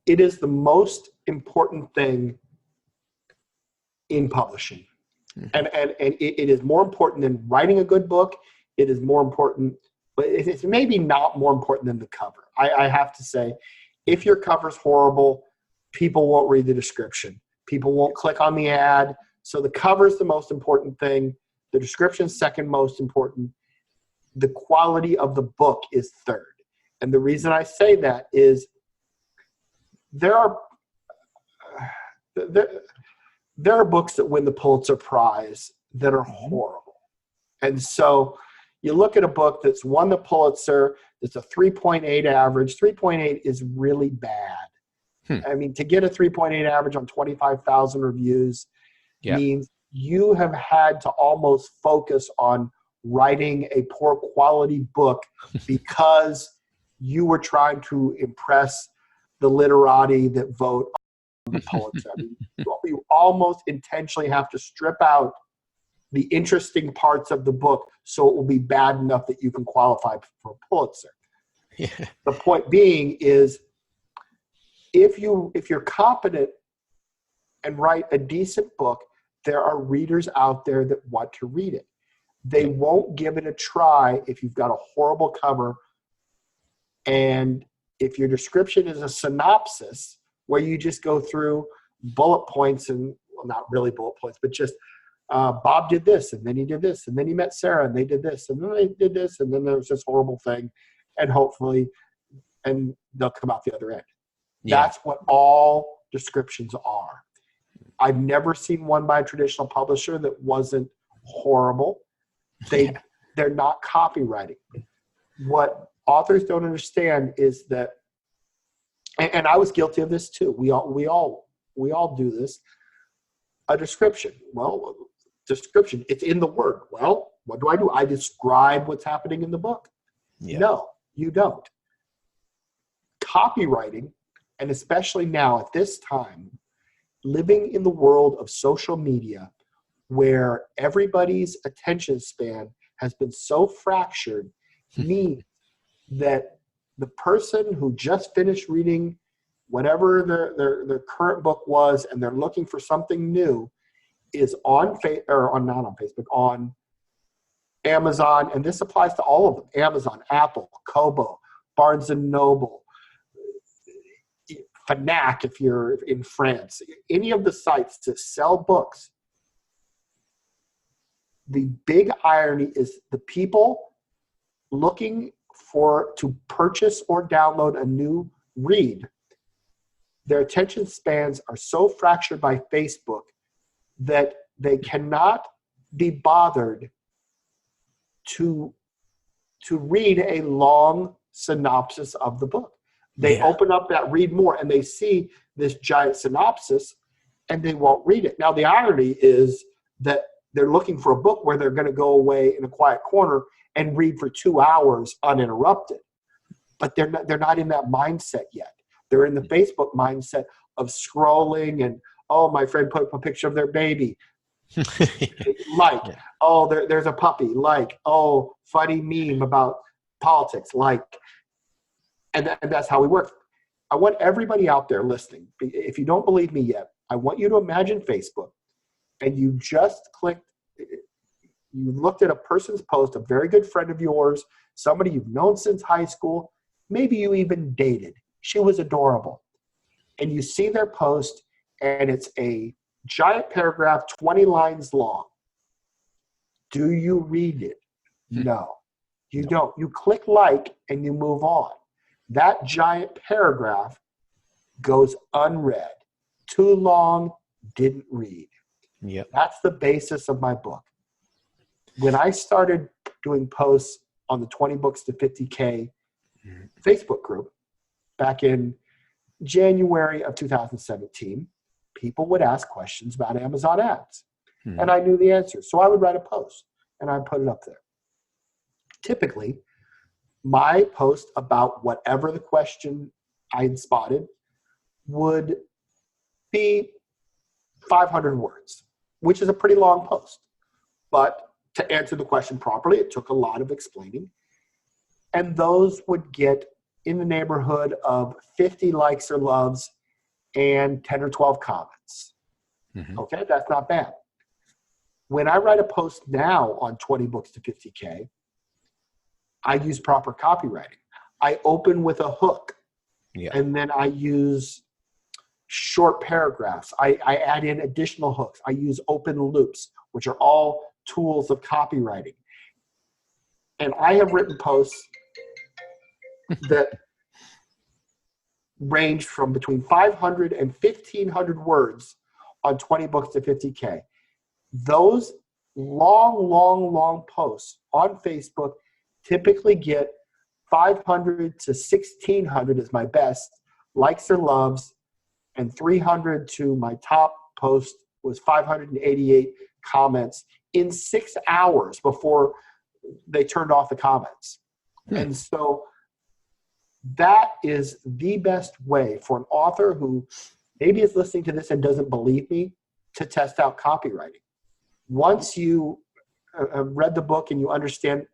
It is the most important thing in publishing. And it is more important than writing a good book. It is more important, but it's maybe not more important than the cover. I have to say, if your cover's horrible, people won't read the description. People won't click on the ad. So the cover's the most important thing. The description's second most important. The quality of the book is third. And the reason I say that is there are books that win the Pulitzer Prize that are horrible. And so you look at a book that's won the Pulitzer, that's a 3.8 average. 3.8 is really bad. I mean, to get a 3.8 average on 25,000 reviews means you have had to almost focus on writing a poor quality book because you were trying to impress the literati that vote on the Pulitzer. I mean, you almost intentionally have to strip out the interesting parts of the book so it will be bad enough that you can qualify for a Pulitzer. Yeah. The point being is, if you're competent and write a decent book, there are readers out there that want to read it. They won't give it a try if you've got a horrible cover, and if your description is a synopsis where you just go through bullet points and, well, not really bullet points, but just Bob did this, and then he did this, and then he met Sarah, and they did this, and then they did this, and then there was this horrible thing, and hopefully, and they'll come out the other end. Yeah. That's what all descriptions are. I've never seen one by a traditional publisher that wasn't horrible. They're not copywriting. What authors don't understand is that, and I was guilty of this too. We all do this. A description. Well, description. It's in the word. Well, what do? I describe what's happening in the book. Yeah. No, you don't. Copywriting, and especially now at this time, living in the world of social media, where everybody's attention span has been so fractured, means that the person who just finished reading whatever their current book was, and they're looking for something new, is on Amazon, and this applies to all of them: Amazon, Apple, Kobo, Barnes and Noble, Fnac if you're in France, any of the sites that sell books. The big irony is the people looking to purchase or download a new read, their attention spans are so fractured by Facebook that they cannot be bothered to read a long synopsis of the book. They open up that read more and they see this giant synopsis and they won't read it. Now, the irony is that they're looking for a book where they're going to go away in a quiet corner and read for 2 hours uninterrupted. But they're not in that mindset yet. They're in the Facebook mindset of scrolling and, oh, my friend put up a picture of their baby. Oh, there's a puppy. Oh, funny meme about politics. And that's how we work. I want everybody out there listening, if you don't believe me yet, I want you to imagine Facebook, and you just you looked at a person's post, a very good friend of yours, somebody you've known since high school, maybe you even dated. She was adorable. And you see their post, and it's a giant paragraph, 20 lines long. Do you read it? No, you don't. You click like and you move on. That giant paragraph goes unread. Too long, didn't read. Yep. That's the basis of my book. When I started doing posts on the 20 books to 50K Facebook group back in January of 2017, people would ask questions about Amazon ads. And I knew the answers. So I would write a post and I'd put it up there. Typically, my post about whatever the question I had spotted would be 500 words, which is a pretty long post. But to answer the question properly, it took a lot of explaining. And those would get in the neighborhood of 50 likes or loves and 10 or 12 comments. Okay, that's not bad. When I write a post now on 20 books to 50K, I use proper copywriting. I open with a hook, and then I use short paragraphs. I add in additional hooks. I use open loops, which are all tools of copywriting. And I have written posts that range from between 500 and 1,500 words on 20 books to 50K. Those long posts on Facebook typically get 500 to 1,600 is my best likes or loves, and 300 to my top post was 588 comments in 6 hours before they turned off the comments. And so that is the best way for an author who maybe is listening to this and doesn't believe me to test out copywriting. Once you read the book and you understand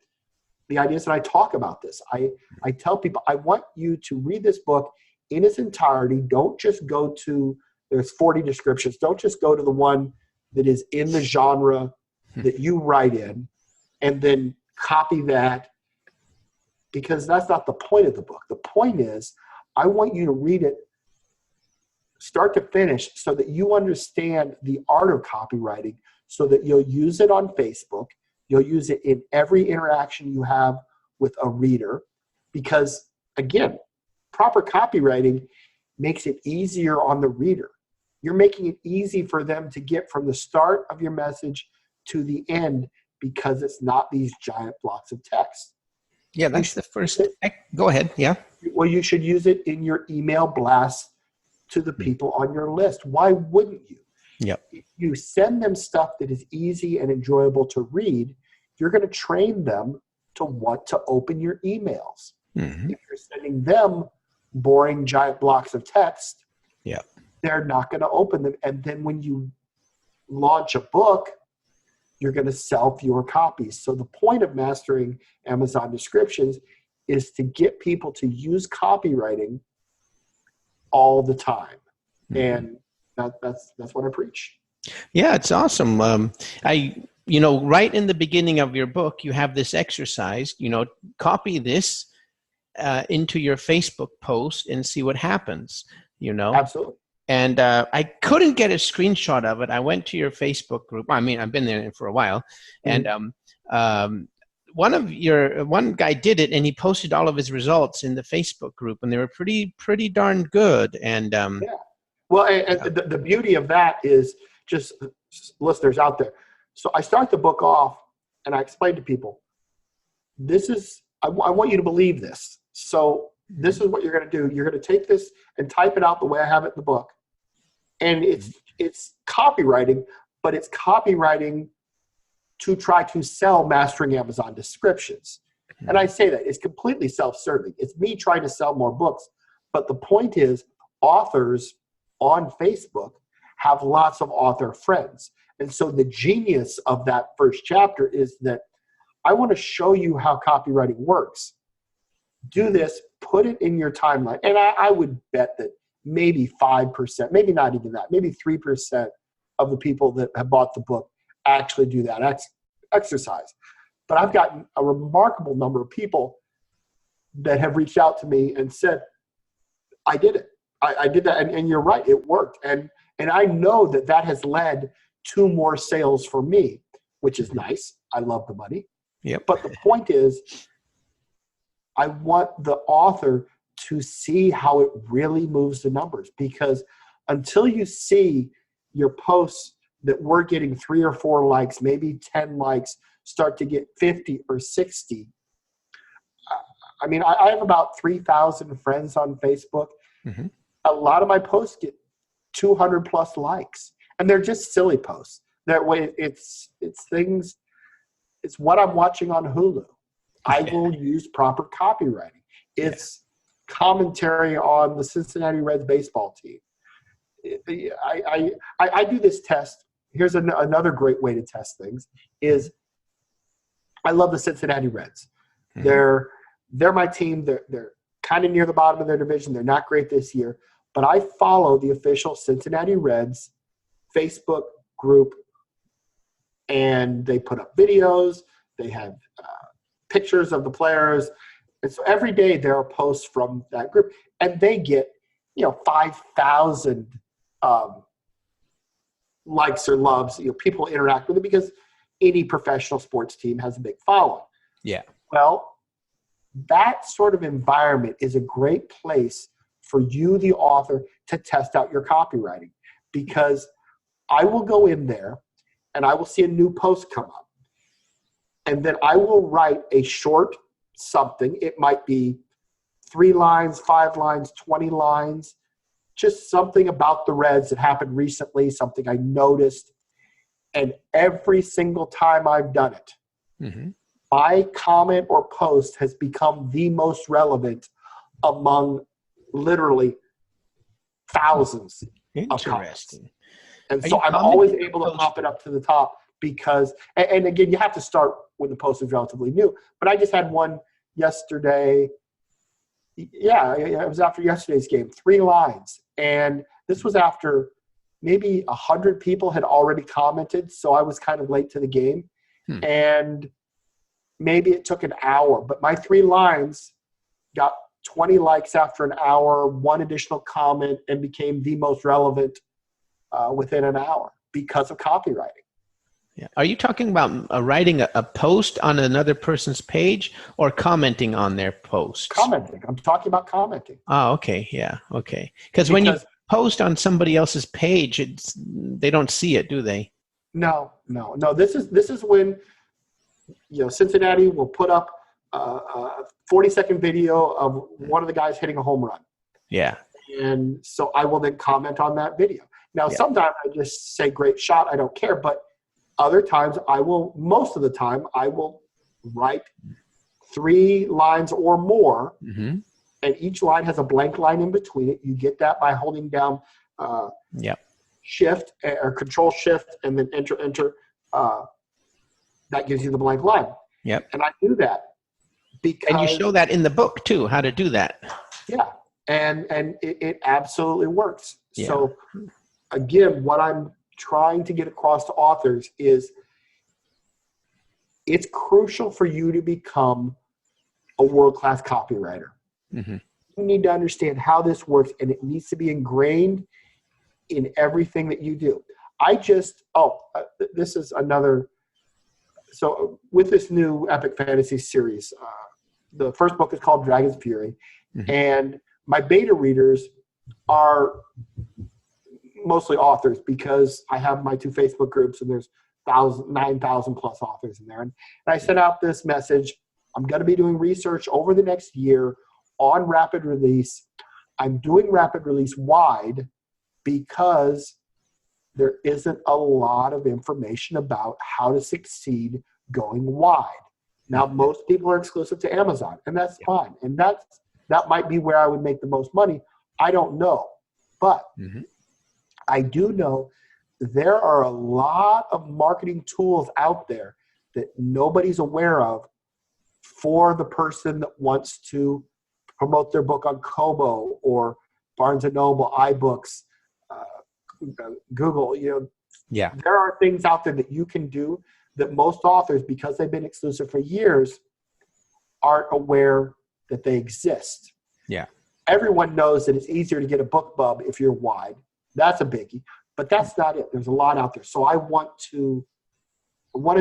the ideas, and I talk about this, I tell people, I want you to read this book in its entirety. Don't just go to, there's 40 descriptions. Don't just go to the one that is in the genre that you write in and then copy that, because that's not the point of the book. The point is, I want you to read it start to finish so that you understand the art of copywriting, so that you'll use it on Facebook. You'll use it in every interaction you have with a reader, because, again, proper copywriting makes it easier on the reader. You're making it easy for them to get from the start of your message to the end, because it's not these giant blocks of text. Yeah, that's the first. Go ahead. Yeah. Well, you should use it in your email blast to the people on your list. Why wouldn't you? Yep. If you send them stuff that is easy and enjoyable to read, you're going to train them to want to open your emails. Mm-hmm. If you're sending them boring giant blocks of text, yep, they're not going to open them. And then when you launch a book, you're going to sell fewer copies. So the point of mastering Amazon descriptions is to get people to use copywriting all the time. And that's what I preach. Yeah, it's awesome. Right in the beginning of your book, you have this exercise, copy this into your Facebook post and see what happens, Absolutely. And I couldn't get a screenshot of it. I went to your Facebook group. I mean, I've been there for a while. And one guy did it, and he posted all of his results in the Facebook group, and they were pretty darn good. And well, and the beauty of that is, just listeners out there. So I start the book off, and I explain to people, I want you to believe this. So this is what you're going to do. You're going to take this and type it out the way I have it in the book. And it's copywriting, but it's copywriting to try to sell mastering Amazon descriptions. And I say that it's completely self-serving. It's me trying to sell more books. But the point is, authors on Facebook have lots of author friends. And so the genius of that first chapter is that I want to show you how copywriting works. Do this, put it in your timeline. And I would bet that maybe 5%, maybe not even that, maybe 3% of the people that have bought the book actually do that exercise. But I've gotten a remarkable number of people that have reached out to me and said, I did it. I did that. And you're right, it worked. And I know that has led to more sales for me, which is nice. I love the money. Yep. But the point is, I want the author to see how it really moves the numbers, because until you see your posts that were getting 3 or 4 likes, maybe 10 likes, start to get 50 or 60. I mean, I have about 3,000 friends on Facebook. Mm-hmm. A lot of my posts get 200 plus likes, and they're just silly posts. That way, it's things. It's what I'm watching on Hulu. I will use proper copywriting. It's commentary on the Cincinnati Reds baseball team. I do this test. Here's another great way to test things is I love the Cincinnati Reds. Mm-hmm. They're my team. They're kind of near the bottom of their division. They're not great this year. But I follow the official Cincinnati Reds Facebook group, and they put up videos. They have pictures of the players. And so every day there are posts from that group, and they get, 5,000 likes or loves. People interact with it because any professional sports team has a big following. Yeah. Well, that sort of environment is a great place for you, the author, to test out your copywriting, because I will go in there and I will see a new post come up. And then I will write a short something. It might be 3 lines, 5 lines, 20 lines, just something about the Reds that happened recently, something I noticed. And every single time I've done it, my comment or post has become the most relevant among literally thousands of comments. And so I'm always able to pop it up to the top because, and again, you have to start when the post is relatively new. But I just had one yesterday. Yeah, it was after yesterday's game, 3 lines. And this was after maybe 100 people had already commented. So I was kind of late to the game. And maybe it took an hour. But my 3 lines got 20 likes after an hour, 1 additional comment, and became the most relevant within an hour because of copywriting. Yeah. Are you talking about writing a post on another person's page or commenting on their posts? Commenting. I'm talking about commenting. Oh, okay. Yeah. Okay. Because when you post on somebody else's page, they don't see it, do they? No. This is when Cincinnati will put up a 40-second video of one of the guys hitting a home run. Yeah. And so I will then comment on that video. Now, sometimes I just say, great shot, I don't care. But other times most of the time, I will write 3 lines or more. And each line has a blank line in between it. You get that by holding down Shift or Control Shift and then Enter. That gives you the blank line. Yep. And I do that. And you show that in the book too, how to do that. Yeah. And it absolutely works. Yeah. So again, what I'm trying to get across to authors is it's crucial for you to become a world-class copywriter. You need to understand how this works, and it needs to be ingrained in everything that you do. This is another. So with this new epic fantasy series, the first book is called Dragon's Fury, and my beta readers are mostly authors because I have my 2 Facebook groups and there's 9,000 plus authors in there. And I sent out this message. I'm going to be doing research over the next year on rapid release. I'm doing rapid release wide because there isn't a lot of information about how to succeed going wide. Now, most people are exclusive to Amazon, and that's fine. And that might be where I would make the most money. I don't know. But I do know there are a lot of marketing tools out there that nobody's aware of for the person that wants to promote their book on Kobo or Barnes & Noble, iBooks, Google. There are things out there that you can do that most authors, because they've been exclusive for years, aren't aware that they exist. Yeah. Everyone knows that it's easier to get a book bub if you're wide. That's a biggie. But that's not it. There's a lot out there. So I want to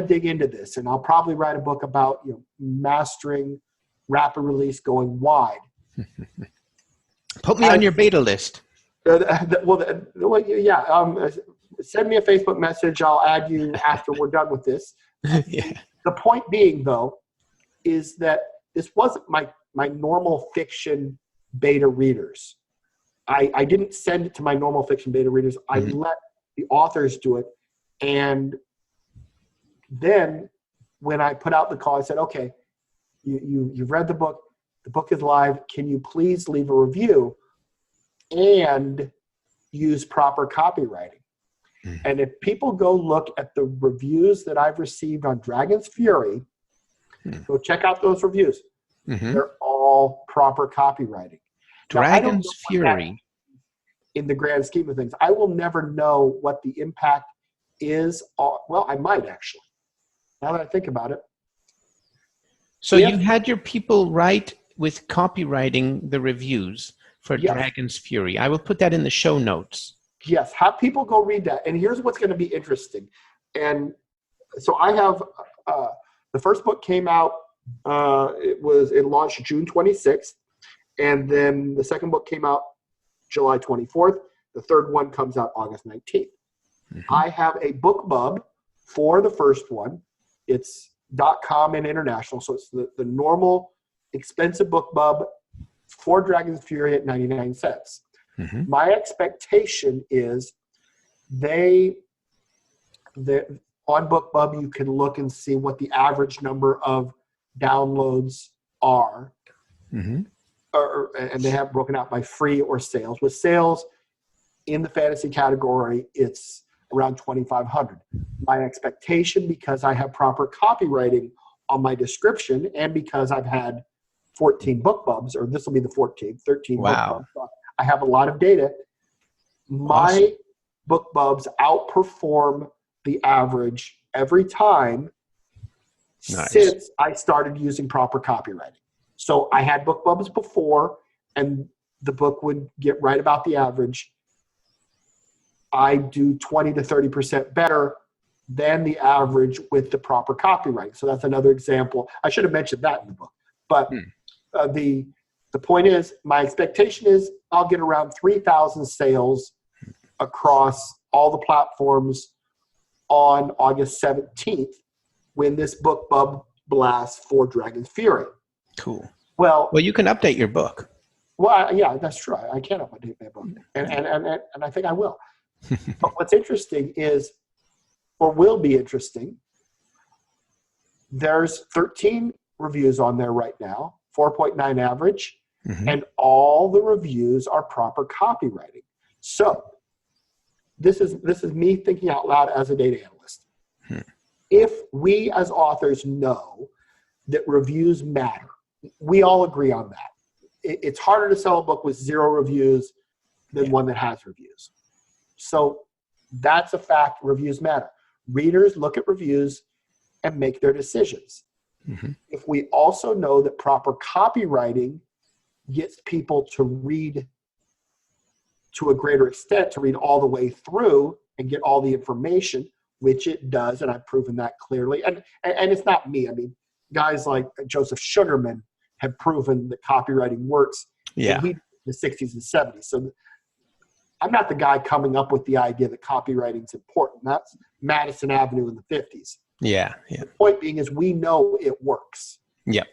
dig into this, and I'll probably write a book about mastering rapid release going wide. Put me on your beta list. Send me a Facebook message. I'll add you after we're done with this. The point being, though, is that this wasn't my normal fiction beta readers. I didn't send it to my normal fiction beta readers. I let the authors do it. And then when I put out the call, I said, okay, you've read the book. The book is live. Can you please leave a review and use proper copywriting? And if people go look at the reviews that I've received on Dragon's Fury, go check out those reviews. They're all proper copywriting. Dragon's Fury. In the grand scheme of things, I will never know what the impact is. Well, I might actually, now that I think about it. So you had your people write with copywriting the reviews for Dragon's Fury. I will put that in the show notes. Yes, have people go read that. And here's what's going to be interesting. And so I have the first book came out. It launched June 26th, and then the second book came out July 24th. The third one comes out August 19th. I have a book bub for the first one. It's .com and international, so it's the normal expensive BookBub for Dragon's Fury at 99 cents. Mm-hmm. My expectation is on BookBub you can look and see what the average number of downloads are. Mm-hmm. And they have broken out by free or sales. With sales in the fantasy category, it's around 2,500. My expectation, because I have proper copywriting on my description and because I've had 14 BookBubs, or this will be the 14th, 13 Wow. BookBubs. I have a lot of data. My Awesome. BookBubs outperform the average every time since I started using proper copywriting. So I had BookBubs before, and the book would get right about the average. I do 20 to 30% better than the average with the proper copywriting. So that's another example. I should have mentioned that in the book. But the point is, my expectation is I'll get around 3,000 sales across all the platforms on August 17th when this BookBub blasts for Dragon's Fury. Cool. Well, you can update your book. Well, yeah, that's true. I can update my book, and I think I will. But what's interesting is, or will be interesting, there's 13 reviews on there right now, 4.9 average, and all the reviews are proper copywriting. So this is me thinking out loud as a data analyst. If we as authors know that reviews matter, we all agree on that. It's harder to sell a book with 0 reviews than one that has reviews. So that's a fact. Reviews matter. Readers look at reviews and make their decisions. If we also know that proper copywriting gets people to read to a greater extent, to read all the way through and get all the information, which it does, and I've proven that clearly. And it's not me. I mean, guys like Joseph Sugarman have proven that copywriting works in the 60s and 70s. So I'm not the guy coming up with the idea that copywriting is important. That's Madison Avenue in the 50s. Yeah. The point being is we know it works. Yep.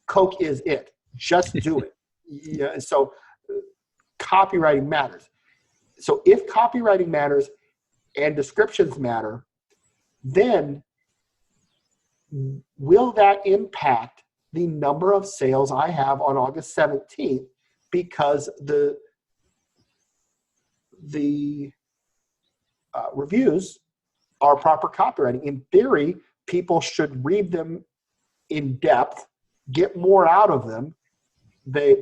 Coke is it. Just do it. So copywriting matters. So if copywriting matters and descriptions matter, then will that impact the number of sales I have on August 17th because the reviews are proper copywriting? In theory, people should read them in depth, get more out of them.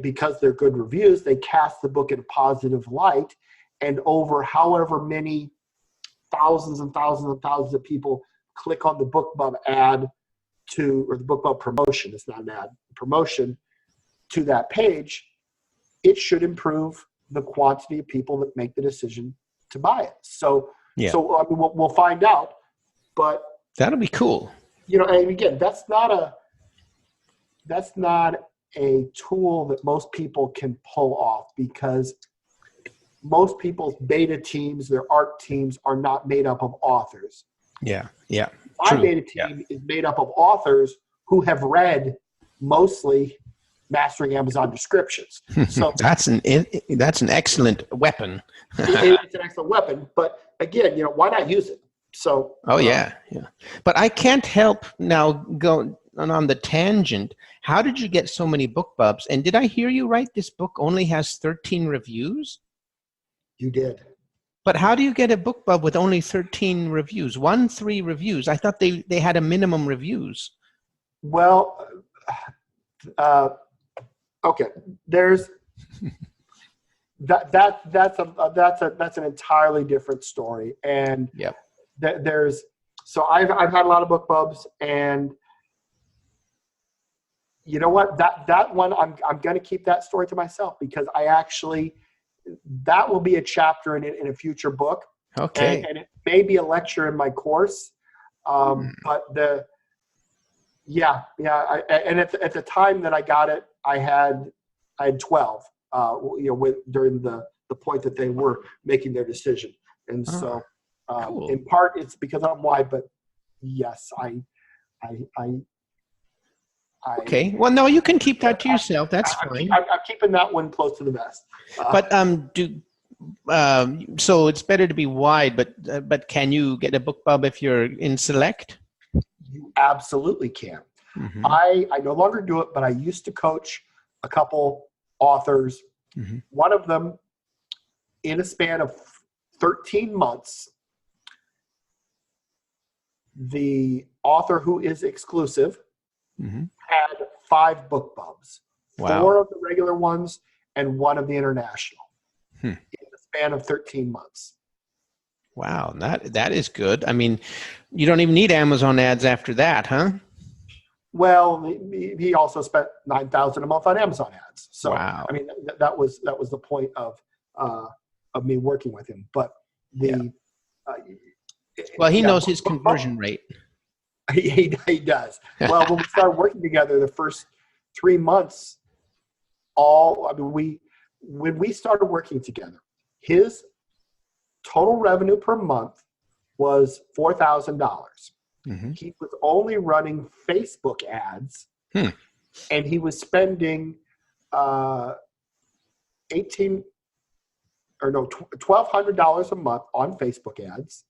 Because they're good reviews, they cast the book in a positive light, and over however many thousands and thousands and thousands of people click on the BookBub ad or the BookBub promotion, it's not an ad, promotion to that page, it should improve the quantity of people that make the decision to buy it. So I mean, we'll find out, but that'll be cool. And again, that's not a tool that most people can pull off, because most people's beta teams, their art teams, are not made up of authors. Yeah. My beta team is made up of authors who have read mostly Mastering Amazon Descriptions. So that's an excellent weapon. It's an excellent weapon, but again, why not use it? So. Yeah. But I can't help now go on the tangent. How did you get so many BookBubs? And did I hear you right? This book only has 13 reviews? You did. But how do you get a BookBub with only 13 reviews? 3 reviews. I thought they had a minimum reviews. Well, okay. There's that's an entirely different story. And so I've had a lot of BookBubs, and you know what? That one I'm going to keep that story to myself, because that will be a chapter in a future book. Okay. And it may be a lecture in my course. But and at the time that I got it, I had 12. During the point that they were making their decision, and so cool. in part it's because I'm white, but yes, Okay. Well, no, you can keep that to yourself. That's fine. I'm keeping that one close to the vest. But so it's better to be wide. But can you get a BookBub if you're in select? You absolutely can. Mm-hmm. I no longer do it, but I used to coach a couple authors. Mm-hmm. One of them, in a span of 13 months, the author who is exclusive Mm-hmm. had 5 BookBubs, Wow. 4 of the regular ones and 1 of the international Hmm. in the span of 13 months. Wow, that is good. I mean, you don't even need Amazon ads after that, huh? Well, he also spent $9,000 a month on Amazon ads. So Wow. I mean, that was the point of me working with him. But Well, he knows his conversion rate. He does. Well, when we started working together, the first 3 months, when we started working together, his total revenue per month was $4,000. Mm-hmm. He was only running Facebook ads, and he was spending $1,200 a month on Facebook ads.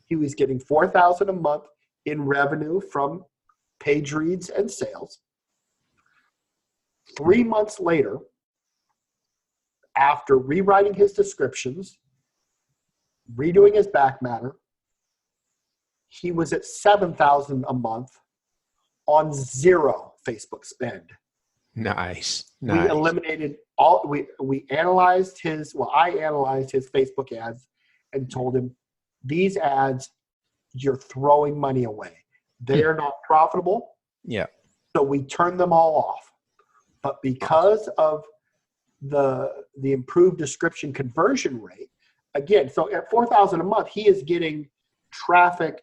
He was getting $4,000 a month in revenue from page reads and sales. 3 months later, after rewriting his descriptions, redoing his back matter, he was at $7,000 a month on 0 Facebook spend. Nice. We eliminated all. We analyzed I analyzed his Facebook ads and told him, these ads, you're throwing money away. They're not profitable. Yeah. So we turned them all off. But because of the improved description conversion rate, again, so at $4,000 a month, he is getting traffic,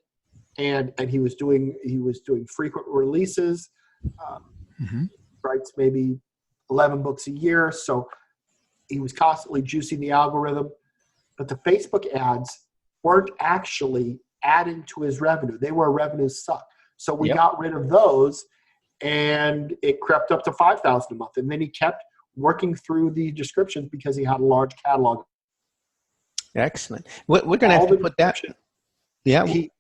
and he was doing frequent releases. Writes maybe 11 books a year, so he was constantly juicing the algorithm. But the Facebook ads weren't actually adding to his revenue. They were a revenue suck. So we got rid of those, and it crept up to $5,000 a month. And then he kept working through the descriptions because he had a large catalog. Excellent. We're going to have to put that. Yeah. He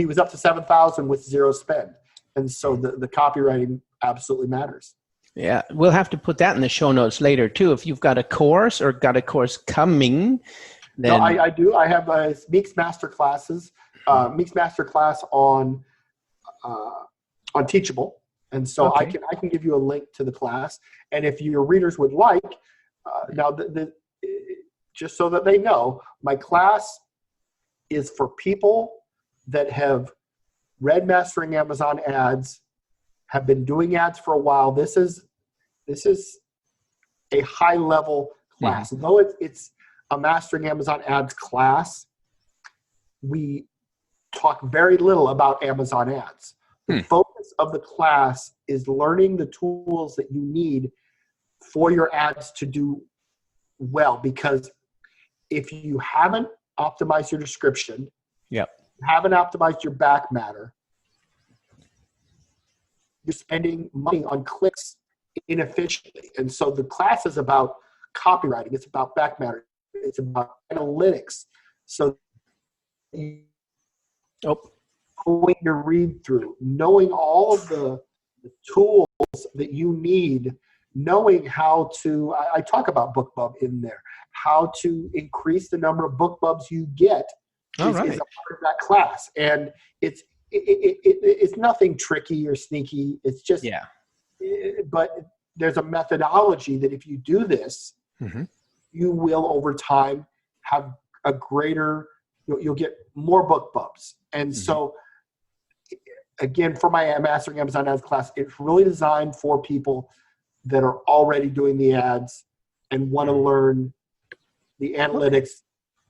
was up to $7,000 with 0 spend. And so the copywriting absolutely matters. Yeah, we'll have to put that in the show notes later too. If you've got a course or got a course coming, then no, I do. I have Meeks master classes, Meeks master class on Teachable, and so I can give you a link to the class. And if your readers would like, now just so that they know, my class is for people that have read Mastering Amazon Ads, have been doing ads for a while. This is a high level class. Though it's a Mastering Amazon Ads class, we talk very little about Amazon ads. The focus of the class is learning the tools that you need for your ads to do well. Because if you haven't optimized your description, haven't optimized your back matter, you're spending money on clicks inefficiently. And so the class is about copywriting. It's about back matter. It's about analytics. So going to read through, knowing all of the tools that you need, knowing how to, I talk about BookBub in there, how to increase the number of BookBubs you get is a part of that class. And it's nothing tricky or sneaky. It's just, but there's a methodology that if you do this, you will over time have a greater, you'll get more BookBubs. And so again, for my Mastering Amazon Ads class, it's really designed for people that are already doing the ads and want to learn the analytics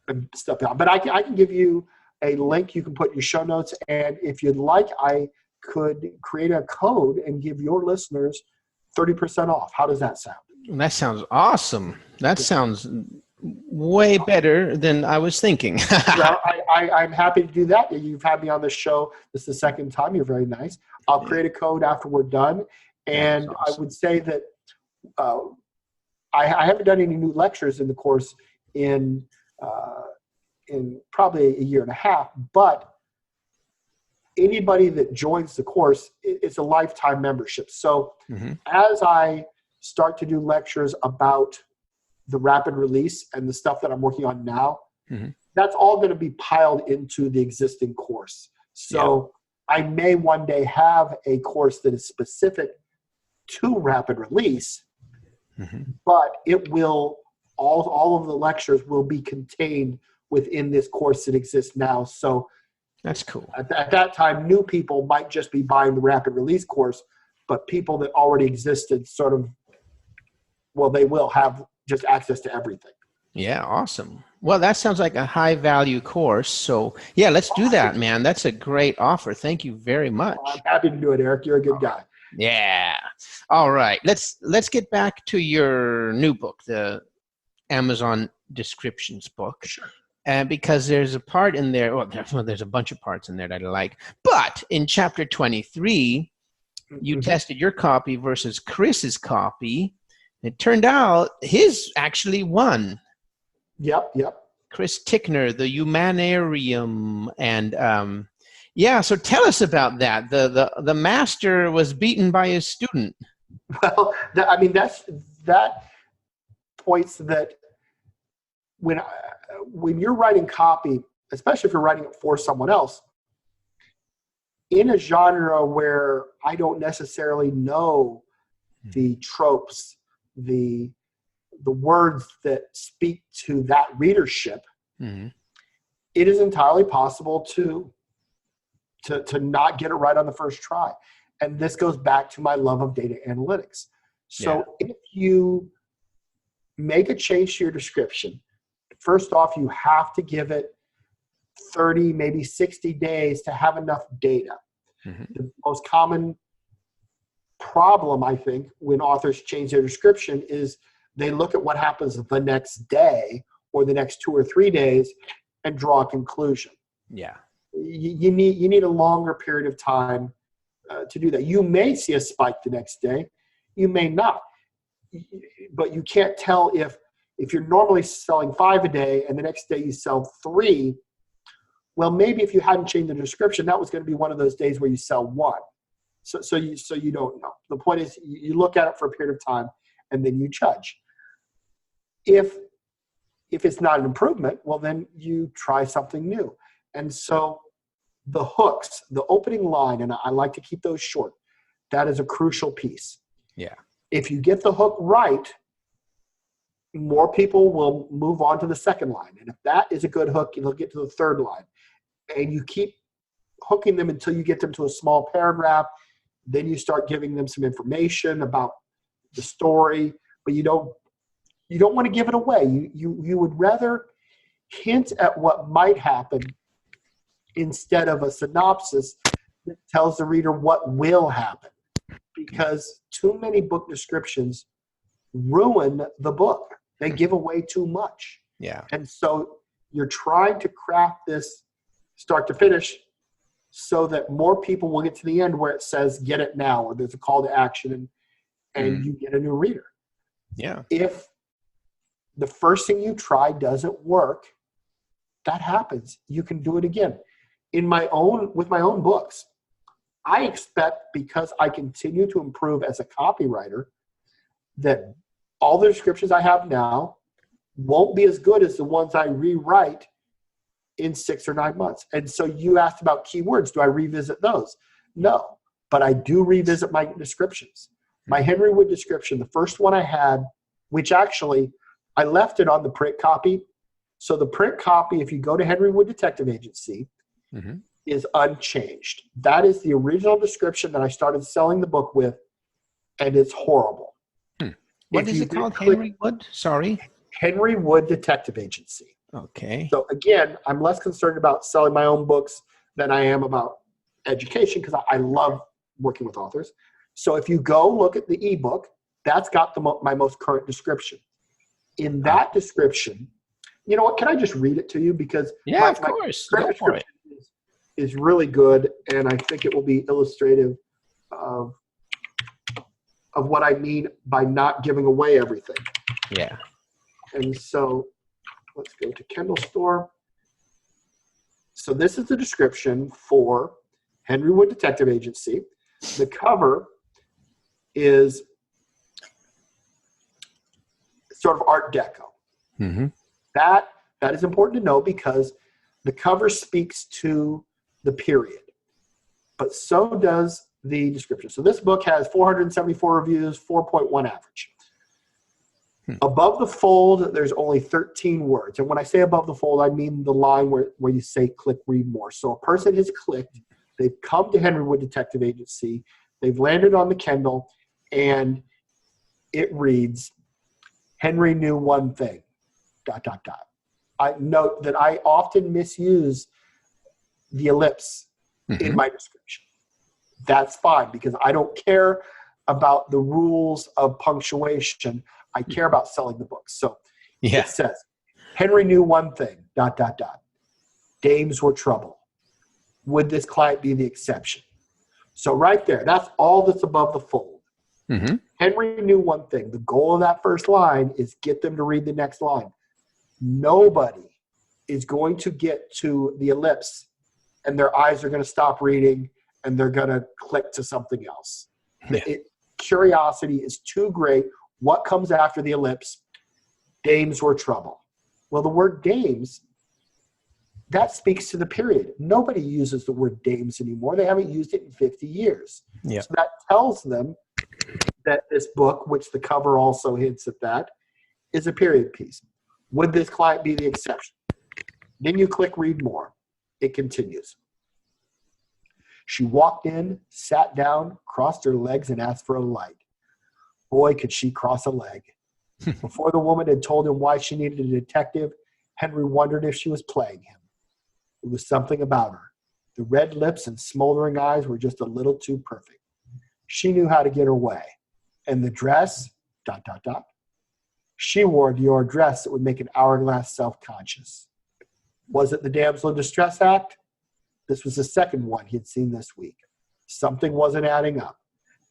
and stuff. But I can give you a link you can put in your show notes, and if you'd like, I could create a code and give your listeners 30% off. How does that sound? That sounds awesome. That sounds way better than I was thinking. Well, I'm happy to do that. You've had me on the show. This is the second time. You're very nice. I'll create a code after we're done. And awesome. I would say that I haven't done any new lectures in the course in probably a year and a half, but anybody that joins the course, it's a lifetime membership. So as I start to do lectures about the rapid release and the stuff that I'm working on now, that's all going to be piled into the existing course. So I may one day have a course that is specific to rapid release, but it will, all of the lectures will be contained within this course that exists now. So that's cool. At that time, new people might just be buying the rapid release course, but people that already existed sort of, well, they will have just access to everything. Yeah, awesome. Well, that sounds like a high value course. So yeah, let's do that, man. That's a great offer. Thank you very much. I'm happy to do it, Eric. You're a good guy. Yeah. All right. Let's get back to your new book, the Amazon descriptions book. Sure. Because there's a part in there, well, there's a bunch of parts in there that I like. But in chapter 23, you tested your copy versus Chris's copy. It turned out his actually won. Yep. Chris Tickner, the Humanarium, and yeah. So tell us about that. The master was beaten by his student. Well, that points that when you're writing copy, especially if you're writing it for someone else, in a genre where I don't necessarily know the tropes, the words that speak to that readership, it is entirely possible to not get it right on the first try. And this goes back to my love of data analytics. So if you make a change to your description, first off, you have to give it 30, maybe 60 days to have enough data. The most common problem, I think, when authors change their description is they look at what happens the next day or the next 2 or 3 days and draw a conclusion. Yeah. You need a longer period of time to do that. You may see a spike the next day. You may not. But you can't tell if you're normally selling 5 a day and the next day you sell 3, well, maybe if you hadn't changed the description, that was going to be one of those days where you sell 1. So you don't know. The point is you look at it for a period of time and then you judge. If it's not an improvement, well, then you try something new. And so the hooks, the opening line, and I like to keep those short, that is a crucial piece. Yeah. If you get the hook right, more people will move on to the second line. And if that is a good hook, you'll get to the third line. And you keep hooking them until you get them to a small paragraph. Then you start giving them some information about the story, but you don't want to give it away. You would rather hint at what might happen instead of a synopsis that tells the reader what will happen. Because too many book descriptions ruin the book. They give away too much. Yeah. And so you're trying to craft this start to finish so that more people will get to the end where it says get it now, or there's a call to action and you get a new reader. Yeah. If the first thing you try doesn't work, that happens. You can do it again. With my own books, I expect, because I continue to improve as a copywriter, that all the descriptions I have now won't be as good as the ones I rewrite in 6 or 9 months. And so you asked about keywords. Do I revisit those? No, but I do revisit my descriptions. My Henry Wood description, the first one I had, which actually I left it on the print copy. So the print copy, if you go to Henry Wood Detective Agency, is unchanged. That is the original description that I started selling the book with, and it's horrible. What is it called? Henry Wood? Sorry? Henry Wood Detective Agency. Okay. So again, I'm less concerned about selling my own books than I am about education, because I love working with authors. So if you go look at the ebook, that's got my most current description. In that description, you know what? Can I just read it to you? Because yeah, of course. Go for it. Is really good, and I think it will be illustrative of what I mean by not giving away everything. Yeah. And so let's go to Kindle Store. So this is the description for Henry Wood Detective Agency. The cover is sort of Art Deco. Mm-hmm. That is important to know because the cover speaks to the period, but so does the description. So this book has 474 reviews, 4.1 average. Above the fold, there's only 13 words. And when I say above the fold, I mean the line where you say click read more. So a person has clicked, they've come to Henry Wood Detective Agency, they've landed on the Kindle, and it reads, Henry knew one thing, ... I note that I often misuse the ellipse in my description. That's fine because I don't care about the rules of punctuation. I care about selling the book. So it says, Henry knew one thing, ... Dames were trouble. Would this client be the exception? So right there, that's all that's above the fold. Mm-hmm. Henry knew one thing. The goal of that first line is get them to read the next line. Nobody is going to get to the ellipse and their eyes are going to stop reading and they're going to click to something else. Curiosity is too great. What comes after the ellipse? Dames were trouble. Well, the word dames, that speaks to the period. Nobody uses the word dames anymore. They haven't used it in 50 years. Yeah. So that tells them that this book, which the cover also hints at that, is a period piece. Would this client be the exception? Then you click read more. It continues. She walked in, sat down, crossed her legs, and asked for a light. Boy, could she cross a leg. Before the woman had told him why she needed a detective, Henry wondered if she was playing him. It was something about her. The red lips and smoldering eyes were just a little too perfect. She knew how to get her way. And the dress, ... She wore a Dior dress that would make an hourglass self-conscious. Was it the Damsel in Distress Act? This was the second one he had seen this week. Something wasn't adding up.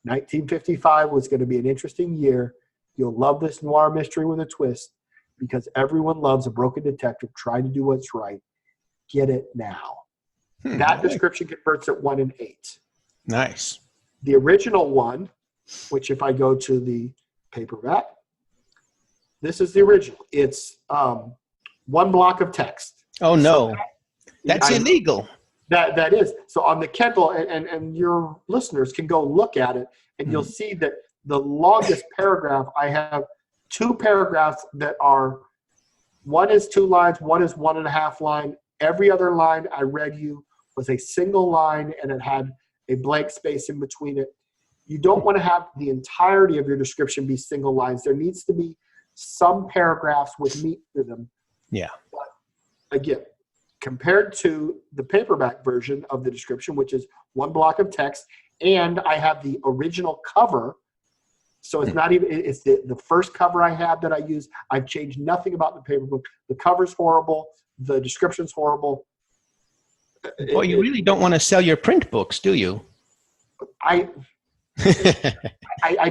1955 was going to be an interesting year. You'll love this noir mystery with a twist because everyone loves a broken detective trying to do what's right. Get it now. That description converts at 1 in 8. Nice. The original one, which if I go to the paperback, this is the original. It's one block of text. Oh, no. That's illegal. That is. So on the Kindle, and your listeners can go look at it, and you'll see that the longest paragraph, I have 2 paragraphs that are, one is 2 lines, one is 1.5 line. Every other line I read you was a single line, and it had a blank space in between it. You don't want to have the entirety of your description be single lines. There needs to be some paragraphs with meat to them. Yeah. But again, compared to the paperback version of the description, which is 1 block of text, and I have the original cover. So it's not even, it's the first cover I had that I used. I've changed nothing about the paper book. The cover's horrible. The description's horrible. Well, you really don't want to sell your print books, do you? I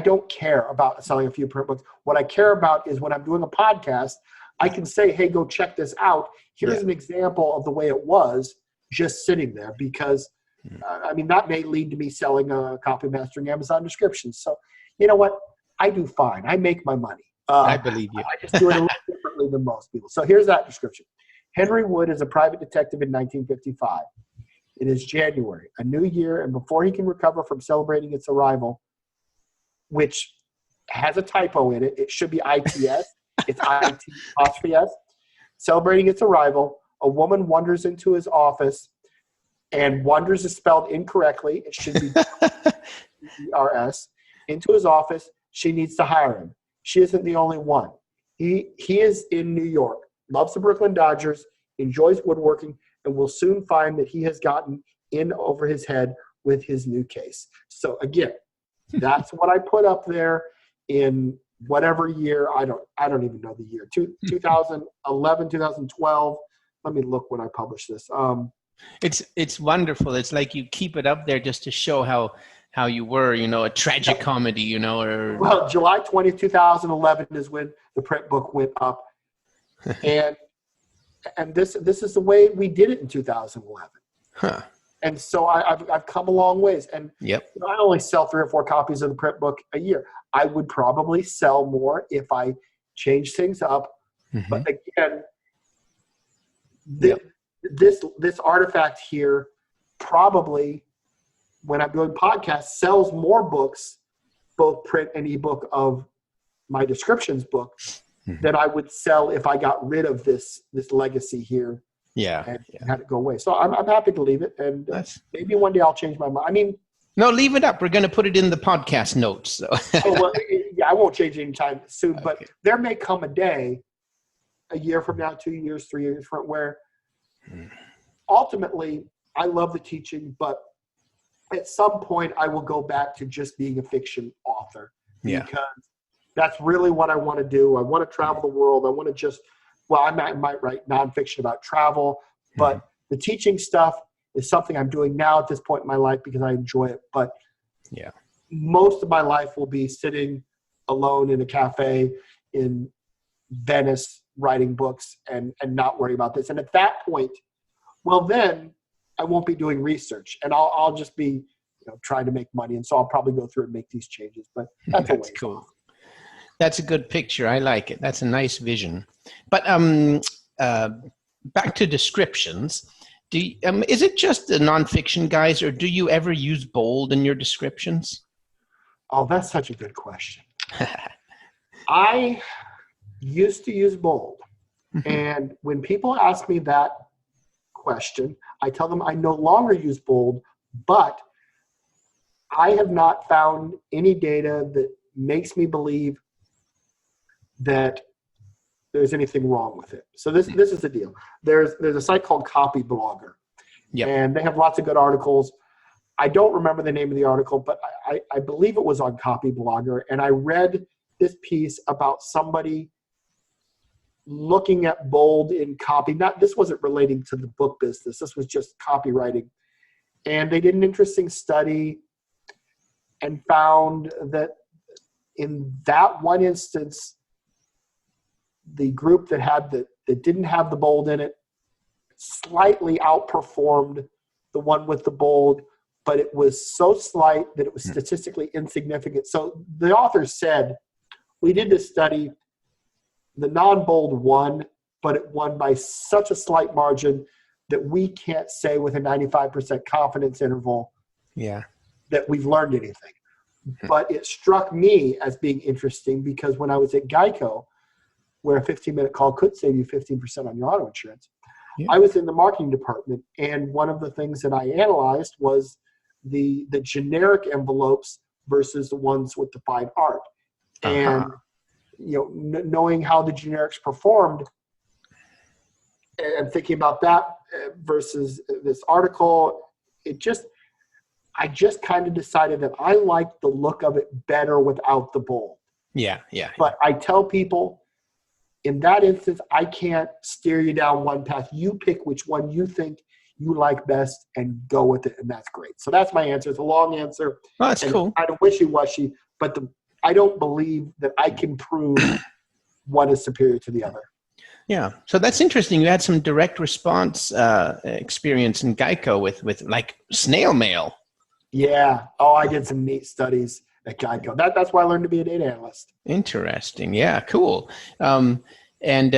don't care about selling a few print books. What I care about is when I'm doing a podcast, I can say, hey, go check this out. Here's an example of the way it was just sitting there because, that may lead to me selling a copy mastering Amazon descriptions. So, you know what? I do fine. I make my money. I believe you. I just do it a little differently than most people. So here's that description. Henry Wood is a private detective in 1955. It is January, a new year, and before he can recover from celebrating its arrival, which has a typo in it, it should be ITS. It's IT-S. Celebrating its arrival, a woman wanders into his office, and wanders is spelled incorrectly. It should be ERS. Into his office, she needs to hire him. She isn't the only one. He is in New York, loves the Brooklyn Dodgers, enjoys woodworking, and will soon find that he has gotten in over his head with his new case. So again, that's what I put up there in whatever year, I don't even know the year, 2011, 2012. Let me look when I published this. It's wonderful. It's like you keep it up there just to show how you were, a tragic comedy, or. Well, July 20th, 2011 is when the print book went up. and this is the way we did it in 2011. Huh. And so I've come a long ways. And yep. I only sell 3 or 4 copies of the print book a year. I would probably sell more if I change things up. Mm-hmm. But again, this artifact here probably, when I'm doing podcasts, sells more books, both print and ebook, of my descriptions book than I would sell if I got rid of this legacy here. Yeah, and had it go away. So I'm happy to leave it, and maybe one day I'll change my mind. I mean, no, leave it up. We're going to put it in the podcast notes. So. I won't change it anytime soon. Okay. But there may come a day, a year from now, 2 years, 3 years from where ultimately I love the teaching, but at some point I will go back to just being a fiction author because that's really what I want to do. I want to travel the world. I want to just. Well, I might write nonfiction about travel, but the teaching stuff is something I'm doing now at this point in my life because I enjoy it. But most of my life will be sitting alone in a cafe in Venice writing books and not worrying about this. And at that point, well, then I won't be doing research and I'll just be trying to make money. And so I'll probably go through and make these changes. But that's cool. Off. That's a good picture. I like it. That's a nice vision. But back to descriptions. Is it just the nonfiction guys, or do you ever use bold in your descriptions? Oh, that's such a good question. I used to use bold. And when people ask me that question, I tell them I no longer use bold, but I have not found any data that makes me believe that there's anything wrong with it. So this is the deal. There's a site called COPYWRITING, and they have lots of good articles. I don't remember the name of the article, but I believe it was on CopyBlogger, and I read this piece about somebody looking at bold in copy. This wasn't relating to the book business. This was just copywriting. And they did an interesting study and found that in that one instance, the group that didn't have the bold in it slightly outperformed the one with the bold, but it was so slight that it was statistically insignificant. So the authors said, we did this study, the non-bold won, but it won by such a slight margin that we can't say with a 95% confidence interval that we've learned anything. But it struck me as being interesting because when I was at Geico, where a 15-minute call could save you 15% on your auto insurance, I was in the marketing department, and one of the things that I analyzed was the generic envelopes versus the ones with the fine art. And knowing how the generics performed and thinking about that versus this article, I just kind of decided that I liked the look of it better without the bold. But I tell people, in that instance, I can't steer you down one path. You pick which one you think you like best and go with it, and that's great. So that's my answer. It's a long answer. Oh, that's cool. Kind of wishy-washy, but I don't believe that I can prove one is superior to the other. Yeah. So that's interesting. You had some direct response experience in Geico with like snail mail. Yeah. Oh, I did some neat studies at Geico. That's why I learned to be a data analyst. Interesting. Yeah, cool. And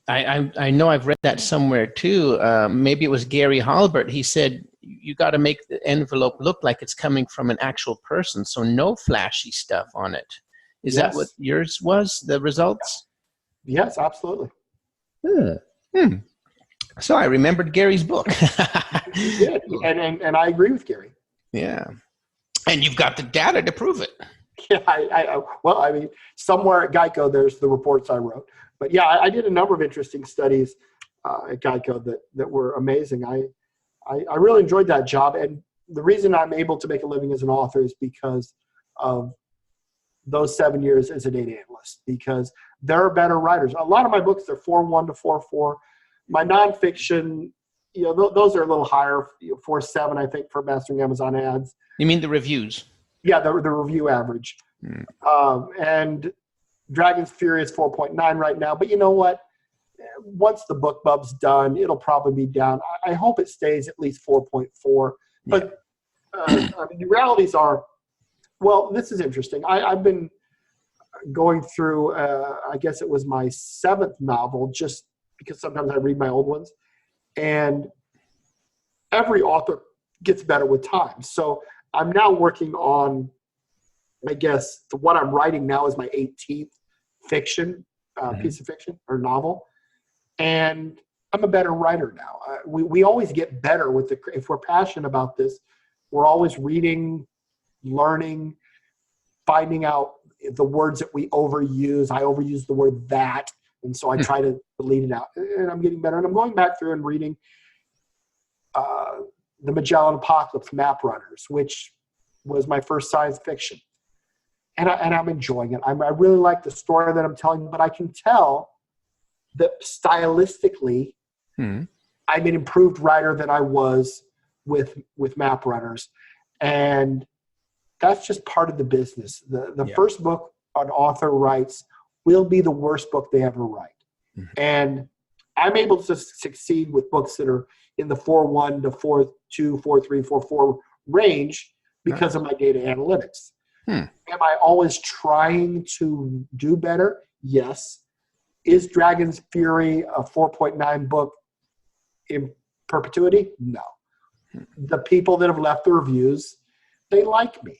I know I've read that somewhere too. Maybe it was Gary Halbert. He said, you got to make the envelope look like it's coming from an actual person. So no flashy stuff on it. Is that what yours was, the results? Yes, absolutely. So I remembered Gary's book. Yeah, and I agree with Gary. Yeah. And you've got the data to prove it. Yeah, well, I mean, somewhere at Geico, there's the reports I wrote. But yeah, I did a number of interesting studies at Geico that were amazing. I really enjoyed that job. And the reason I'm able to make a living as an author is because of those 7 years as a data analyst because there are better writers. A lot of my books are 4.1 to 4.4. My nonfiction, those are a little higher, 4.7, I think, for Mastering Amazon Ads. You mean the reviews? Yeah, the review average. And Dragon's Fury is 4.9 right now. But you know what? Once the BookBub's done, it'll probably be down. I hope it stays at least 4.4. But the realities are, well, this is interesting. I've been going through, I guess it was my 7th novel, just because sometimes I read my old ones. And every author gets better with time. So I'm now working on, I guess, what I'm writing now is my 18th fiction, piece of fiction or novel. And I'm a better writer now. We always get better with if we're passionate about this, we're always reading, learning, finding out the words that we overuse. I overuse the word that, and so I try to delete it out. And I'm getting better. And I'm going back through and reading The Magellan Apocalypse, Map Runners, which was my first science fiction. And I'm enjoying it. I really like the story that I'm telling, but I can tell that stylistically, I'm an improved writer than I was with Map Runners. And that's just part of the business. The first book an author writes will be the worst book they ever write. And I'm able to succeed with books that are in the 4.1 to 4.2, 4.3, 4.4 range because of my data analytics. Am I always trying to do better? Yes. Is Dragon's Fury a 4.9 book in perpetuity? No. The people that have left the reviews, they like me.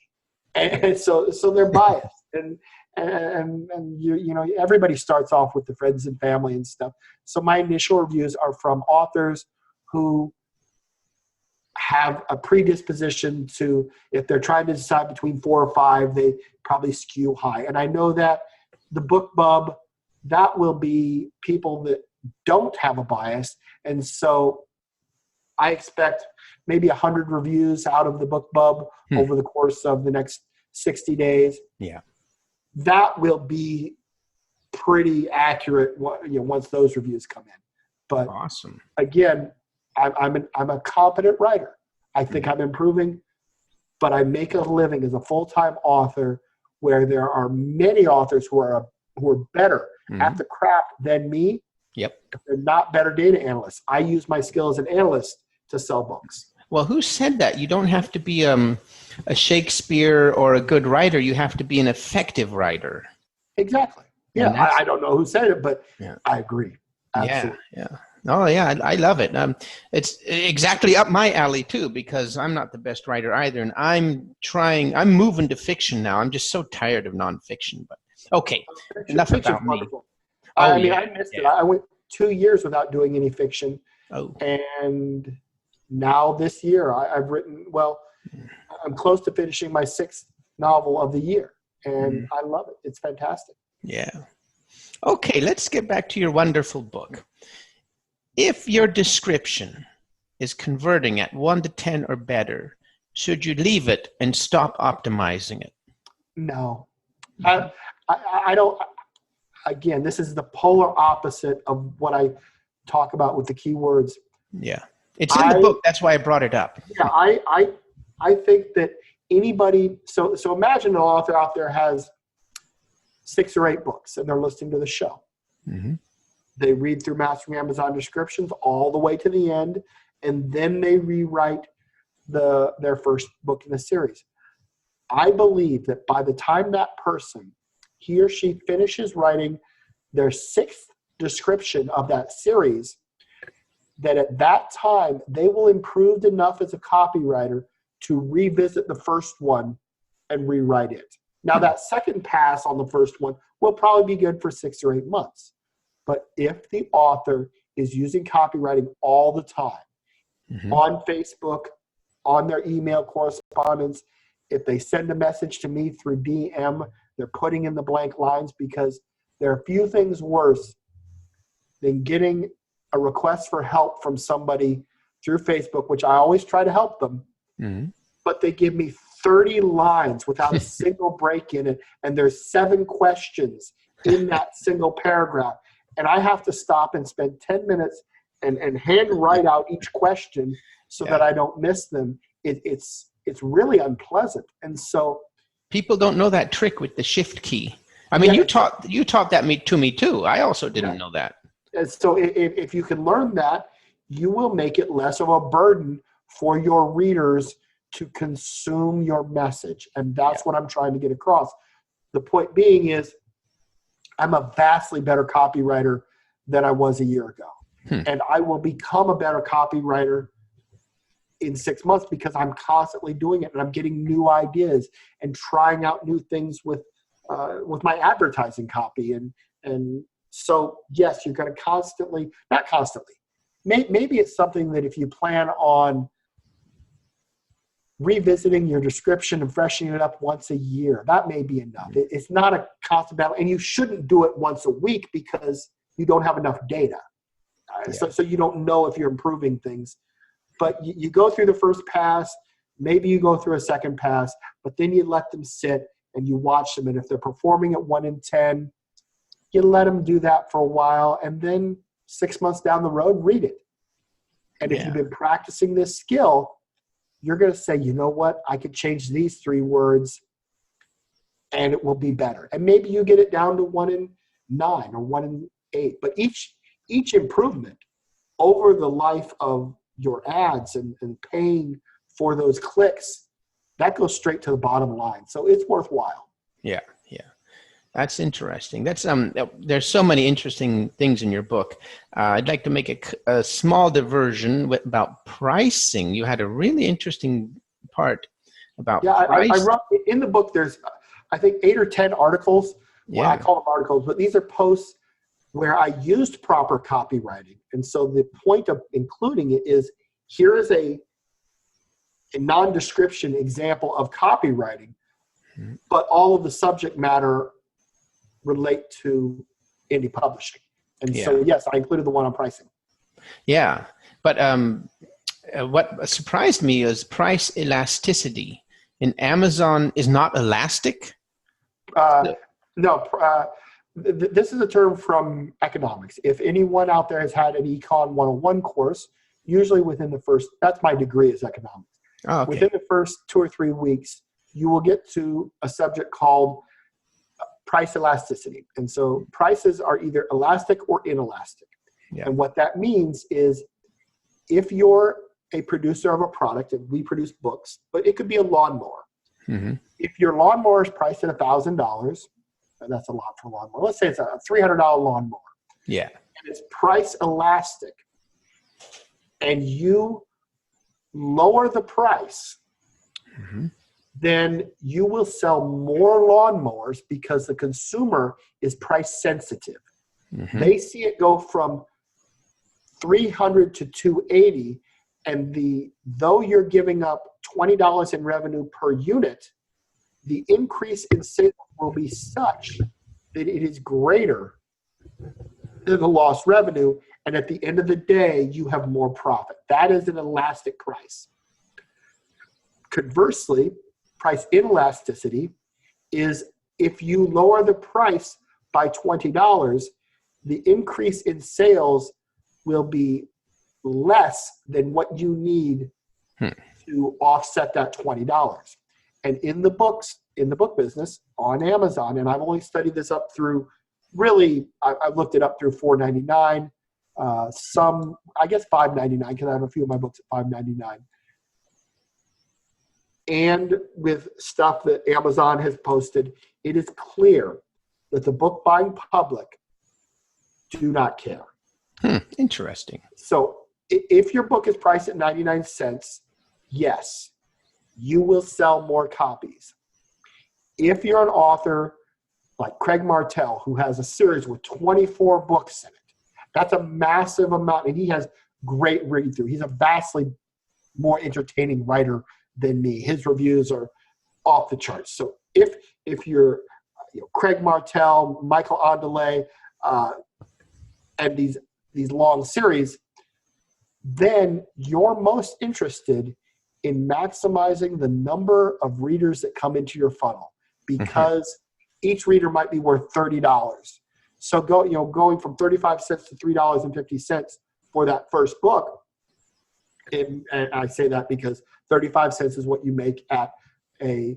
And so they're biased. And everybody starts off with the friends and family and stuff. So my initial reviews are from authors who have a predisposition to, if they're trying to decide between 4 or 5, they probably skew high. And I know that the BookBub, that will be people that don't have a bias. And so I expect maybe 100 reviews out of the BookBub over the course of the next 60 days. Yeah. That will be pretty accurate once those reviews come in. But awesome. Again, I'm a competent writer. I think I'm improving, but I make a living as a full-time author where there are many authors who are better at the craft than me. Yep. They're not better data analysts. I use my skill as an analyst to sell books. Well, who said that? You don't have to be a Shakespeare or a good writer. You have to be an effective writer. Exactly. Yeah, I don't know who said it, but I agree. Absolutely. Yeah. Oh, yeah, I love it. It's exactly up my alley, too, because I'm not the best writer either, and I'm moving to fiction now. I'm just so tired of nonfiction. But okay, enough about me. Wonderful. I missed it. I went 2 years without doing any fiction. Oh. And now this year, I've written, I'm close to finishing my 6th novel of the year, and I love it. It's fantastic. Yeah. Okay, let's get back to your wonderful book. If your description is converting at 1 to 10 or better, should you leave it and stop optimizing it? No. I don't. Again, this is the polar opposite of what I talk about with the keywords. Yeah. It's in the book. That's why I brought it up. Yeah, I think that anybody, so imagine an author out there has 6 or 8 books and they're listening to the show. They read through Mastering Amazon descriptions all the way to the end, and then they rewrite their first book in the series. I believe that by the time that person, he or she finishes writing their 6th description of that series, that at that time they will improve enough as a copywriter to revisit the first one and rewrite it. Now that second pass on the first one will probably be good for 6 or 8 months. But if the author is using copywriting all the time, on Facebook, on their email correspondence, if they send a message to me through DM, they're putting in the blank lines, because there are few things worse than getting a request for help from somebody through Facebook, which I always try to help them, but they give me 30 lines without a single break in it, and there's 7 questions in that single paragraph. And I have to stop and spend 10 minutes and hand write out each question so that I don't miss them. It's really unpleasant. And so people don't know that trick with the shift key. I mean, you taught that to me too. I also didn't know that. And so if you can learn that, you will make it less of a burden for your readers to consume your message. And that's what I'm trying to get across. The point being is, I'm a vastly better copywriter than I was a year ago. And I will become a better copywriter in 6 months because I'm constantly doing it, and I'm getting new ideas and trying out new things with my advertising copy. And so, yes, you're going to not constantly. Maybe it's something that if you plan on revisiting your description and freshening it up once a year, that may be enough. It's not a constant battle, and you shouldn't do it once a week because you don't have enough data. So you don't know if you're improving things. But you go through the first pass, maybe you go through a second pass, but then you let them sit and you watch them. And if they're performing at 1 in 10, you let them do that for a while, and then 6 months down the road, read it. And if you've been practicing this skill, you're going to say, you know what, I could change these 3 words and it will be better. And maybe you get it down to 1 in 9 or 1 in 8. But each improvement over the life of your ads and paying for those clicks, that goes straight to the bottom line. So it's worthwhile. Yeah. That's interesting. That's there's so many interesting things in your book. I'd like to make a small diversion about pricing. You had a really interesting part about price. I wrote in the book. There's I think 8 or 10 articles. Well, I call them articles, but these are posts where I used proper copywriting. And so the point of including it is, here is a non-description example of copywriting, but all of the subject matter relate to indie publishing. And so, yes, I included the one on pricing. Yeah. But what surprised me is price elasticity in Amazon is not elastic. This is a term from economics. If anyone out there has had an Econ 101 course, usually within the first, that's my degree is economics. Oh, okay. Within the first 2 or 3 weeks, you will get to a subject called price elasticity. And so prices are either elastic or inelastic. Yeah. And what that means is, if you're a producer of a product, and we produce books, but it could be a lawnmower. Mm-hmm. If your lawnmower is priced at $1,000, and that's a lot for a lawnmower. Let's say it's a $300 lawnmower. Yeah. And it's price elastic. And you lower the price, then you will sell more lawnmowers because the consumer is price sensitive. They see it go from $300 to $280, and though you're giving up $20 in revenue per unit, the increase in sales will be such that it is greater than the lost revenue, and at the end of the day, you have more profit. That is an elastic price. Conversely, price inelasticity is, if you lower the price by $20, the increase in sales will be less than what you need to offset that $20. And in the book business on Amazon, and I've only studied this up through, I've looked it up through $4.99, some, I guess $5.99, because I have a few of my books at $5.99. And with stuff that Amazon has posted, it is clear that the book buying public do not care. Interesting. So if your book is priced at 99 cents, yes, you will sell more copies. If you're an author like Craig Martell, who has a series with 24 books in it, that's a massive amount, and he has great read-through. He's a vastly more entertaining writer than me. His reviews are off the charts. So if you're Craig Martell, Michael Anderle, and these long series, then you're most interested in maximizing the number of readers that come into your funnel, because each reader might be worth $30. So going from 35 cents to $3.50 for that first book, and I say that because 35 cents is what you make at a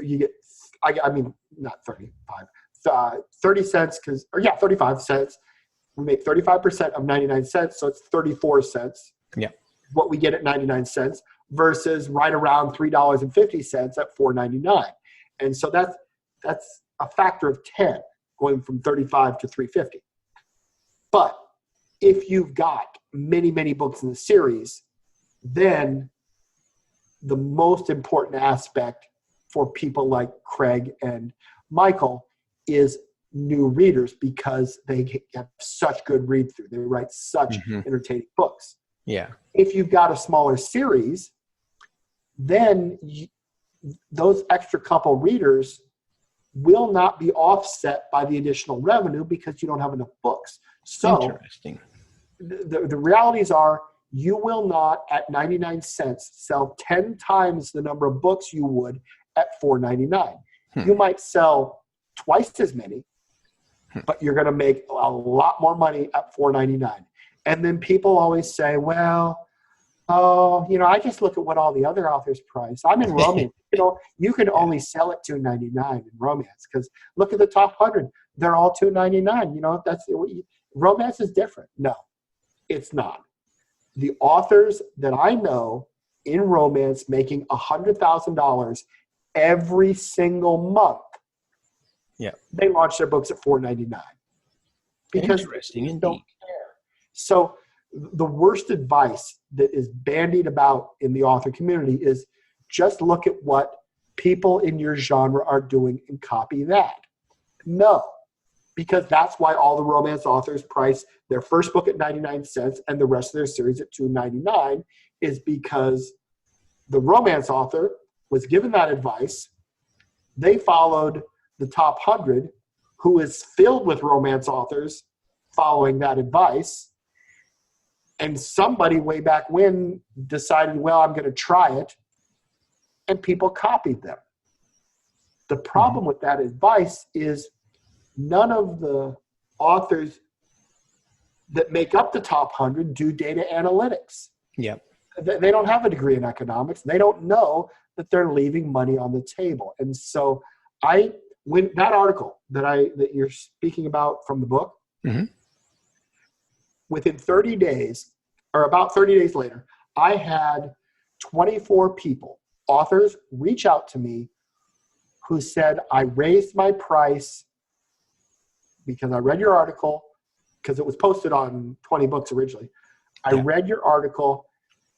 you get not 35 30 cents 35 cents. We make 35% of 99 cents, so it's 34 cents. Yeah. What we get at 99 cents versus right around $3.50 at $4.99. And so that's a factor of 10 going from 35 to 350. But if you've got many, many books in the series, then the most important aspect for people like Craig and Michael is new readers, because they have such good read through. They write such entertaining books. Yeah. If you've got a smaller series, then those extra couple readers will not be offset by the additional revenue because you don't have enough books. So interesting. The realities are, you will not at 99 cents sell 10 times the number of books you would at $4.99. You might sell twice as many, but you're going to make a lot more money at $4.99. And then people always say, well, I just look at what all the other authors price. I'm in romance. You can only sell it $2.99 in romance, because look at the top 100. They're all $2.99. That's romance is different. No, it's not. The authors that I know in romance making $100,000 every single month, they launch their books at $4.99 because interesting they don't care. So the worst advice that is bandied about in the author community is just look at what people in your genre are doing and copy that. No, because that's why all the romance authors price their first book at 99 cents and the rest of their series at $2.99, is because the romance author was given that advice. They followed the top 100, who is filled with romance authors following that advice. And somebody way back when decided, well, I'm going to try it. And people copied them. The problem with that advice is none of the authors that make up the top 100 do data analytics. Yep. They don't have a degree in economics. They don't know that they're leaving money on the table. And so when that article that you're speaking about from the book, within 30 days, or about 30 days later, I had 24 people, authors, reach out to me who said, I raised my price because I read your article, because it was posted on 20 books originally. I read your article,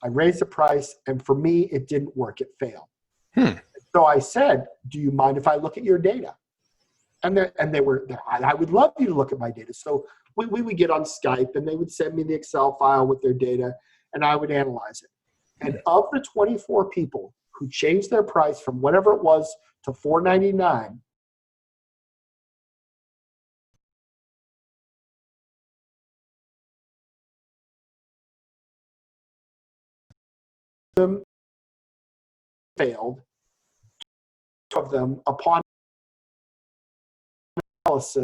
I raised the price, and for me, it didn't work. It failed. So I said, do you mind if I look at your data? And they were, I would love you to look at my data. So we would get on Skype, and they would send me the Excel file with their data, and I would analyze it. And of the 24 people who changed their price from whatever it was to $4.99, them failed. Two of them, upon analysis,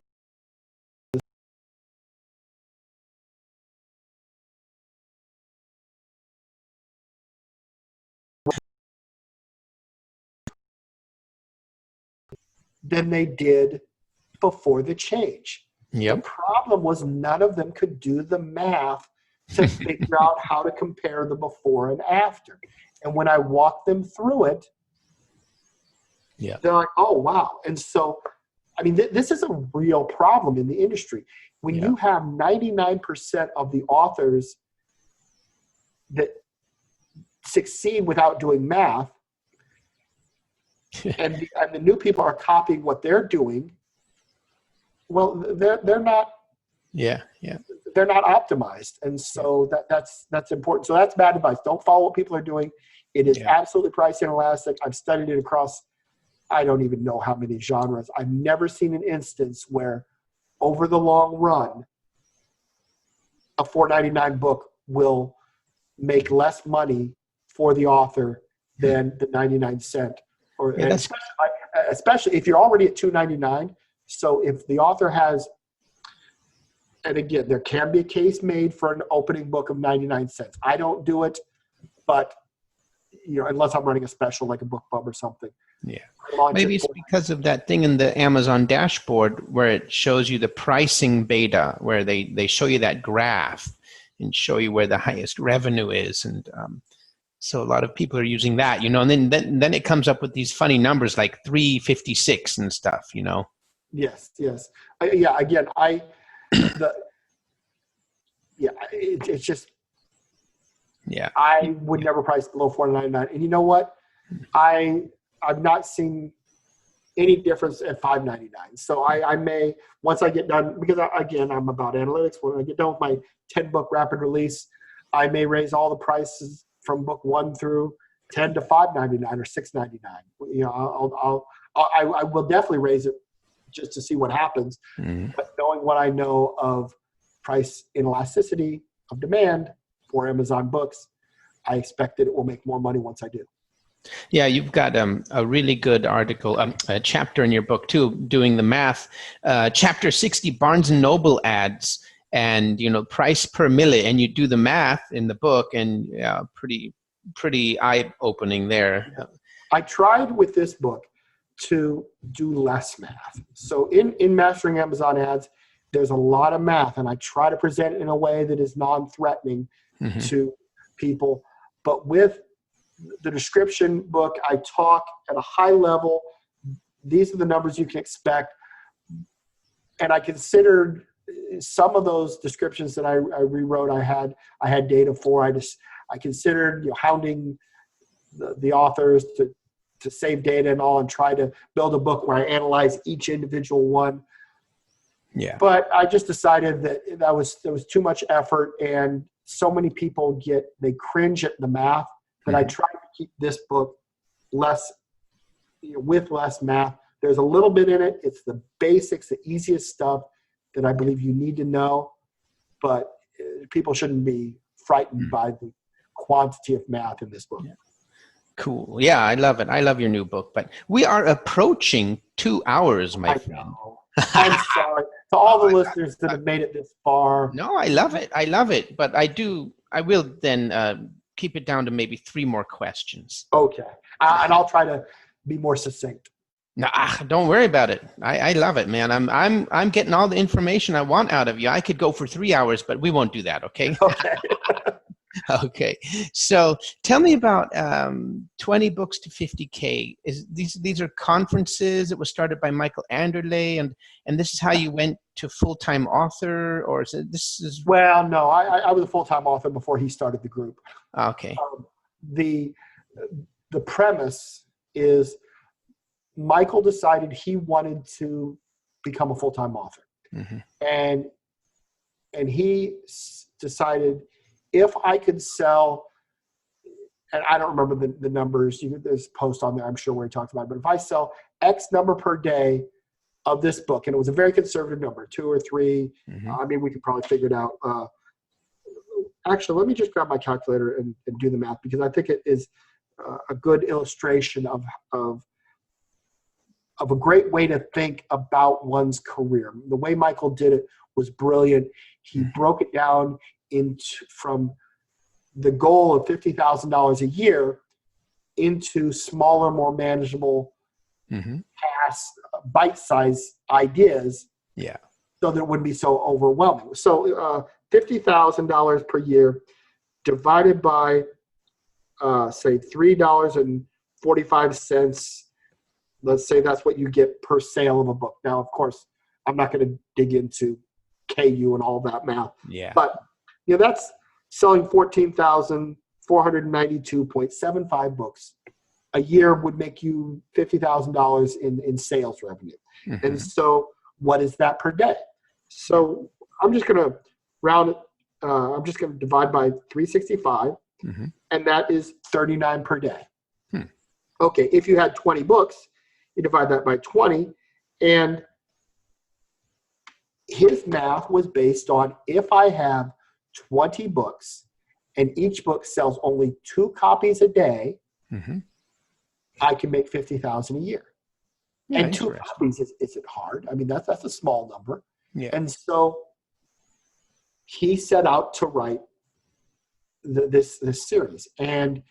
than they did before the change. Yep. The problem was none of them could do the math to figure out how to compare the before and after. And when I walked them through it, they're like, oh, wow. And so, I mean, this is a real problem in the industry. When you have 99% of the authors that succeed without doing math, and the new people are copying what they're doing, well, they're not. They're not optimized, and so that's important. So that's bad advice. Don't follow what people are doing. It is absolutely price inelastic. I've studied it across, I don't even know how many genres. I've never seen an instance where, over the long run, a $4.99 book will make less money for the author than the 99¢. Or Yeah, especially if you're already at $2.99. So if the author has, and again, there can be a case made for an opening book of 99¢. I don't do it, but unless I'm running a special like a book club or something. Yeah. Maybe it's because of that thing in the Amazon dashboard where it shows you the pricing beta, where they show you that graph and show you where the highest revenue is. And so a lot of people are using that, and then it comes up with these funny numbers like 356 and stuff, Yes. Again, it's just, I would never price below $4.99. And you know what? I've not seen any difference at $5.99. So I may, once I get done, because I'm about analytics, when I get done with my 10-book rapid release, I may raise all the prices from book 1 through 10 to $5.99 or $6.99. I will definitely raise it just to see what happens. Mm-hmm. But knowing what I know of price inelasticity of demand for Amazon books, I expect that it will make more money once I do. Yeah, you've got a really good article, a chapter in your book too, doing the math. Chapter 60, Barnes & Noble ads, and price per milli, and you do the math in the book, and pretty eye-opening there. I tried with this book to do less math. So in Mastering Amazon Ads, there's a lot of math, and I try to present it in a way that is non-threatening mm-hmm. to people. But with the description book, I talk at a high level. These are the numbers you can expect. And I considered some of those descriptions that I rewrote. I had data for. I considered hounding the authors to save data and all, and try to build a book where I analyze each individual one. Yeah. But I just decided that there was too much effort, and so many people they cringe at the math. But I try to keep this book with less math. There's a little bit in it. It's the basics, the easiest stuff that I believe you need to know. But people shouldn't be frightened by the quantity of math in this book. Yeah. Cool. Yeah, I love it. I love your new book. But we are approaching 2 hours, my friend. I'm sorry to all the listeners that have made it this far. No, I love it. I love it. But I will then keep it down to maybe 3 more questions. Okay. And I'll try to be more succinct. Nah, don't worry about it. I love it, man. I'm getting all the information I want out of you. I could go for 3 hours, but we won't do that, okay? Okay. Okay. So tell me about 20 books to 50K. These are conferences. It was started by Michael Anderle, and this is how you went to full-time author, or is it, this is? Well, no, I was a full-time author before he started the group. Okay. The premise is Michael decided he wanted to become a full-time author, mm-hmm. and he decided, if I could sell, and I don't remember the numbers, there's a post on there, I'm sure, where he talks about it, but if I sell X number per day of this book, and it was a very conservative number, 2 or 3, mm-hmm. We could probably figure it out. Actually, let me just grab my calculator and do the math, because I think it is a good illustration of a great way to think about one's career. The way Michael did it was brilliant. He broke it down from the goal of $50,000 a year into smaller, more manageable, mm-hmm. bite-sized ideas. Yeah. So that it wouldn't be so overwhelming. So $50,000 per year divided by, say, $3.45. Let's say that's what you get per sale of a book. Now, of course, I'm not going to dig into KU and all that math. Yeah. But that's selling 14,492.75 books a year would make you $50,000 in sales revenue. Mm-hmm. And so what is that per day? So I'm just going to round it. I'm just going to divide by 365, mm-hmm. and that is 39 per day. Okay, if you had 20 books, you divide that by 20, and his math was based on, if I have 20 books and each book sells only 2 copies a day, Mm-hmm. I can make $50,000 a year. Yeah, and 2 copies isn't hard. I mean, that's a small number. Yeah. And so he set out to write this series. And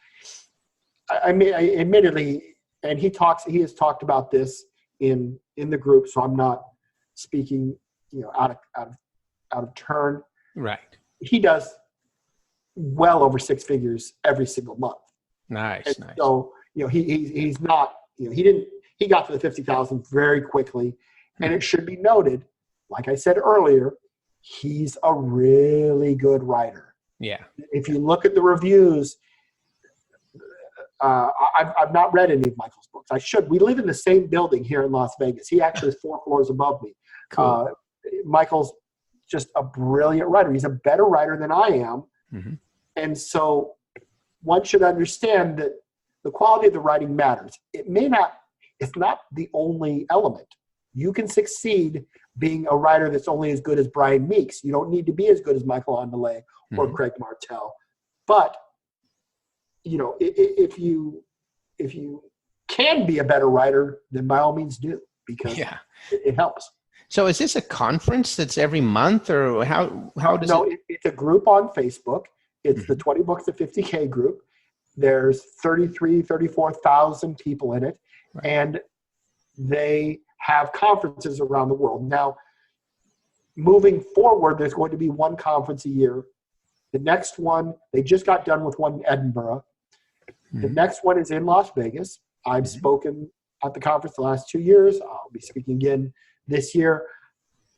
I mean, admittedly, and he has talked about this in the group, so I'm not speaking, out of turn. Right. He does well over 6 figures every single month. Nice. So, he's not, he got to the 50,000 very quickly. And it should be noted, like I said earlier, he's a really good writer. Yeah. If you look at the reviews, I've not read any of Michael's books. I should. We live in the same building here in Las Vegas. He actually is 4 floors above me. Cool. Michael's just a brilliant writer. He's a better writer than I am. Mm-hmm. And so one should understand that the quality of the writing matters. It's not the only element. You can succeed being a writer that's only as good as Brian Meeks. You don't need to be as good as Michael Anderle or Mm-hmm. Craig Martell. But, if you can be a better writer, then by all means do, because it helps. So is this a conference that's every month, or how does No, it? it's a group on Facebook. It's Mm-hmm. the 20 Books to 50K group. There's 34,000 people in it. Right. And they have conferences around the world. Now, moving forward, there's going to be one conference a year. The next one, they just got done with one in Edinburgh. The Mm-hmm. next one is in Las Vegas. I've spoken at the conference the last 2 years. I'll be speaking again this year.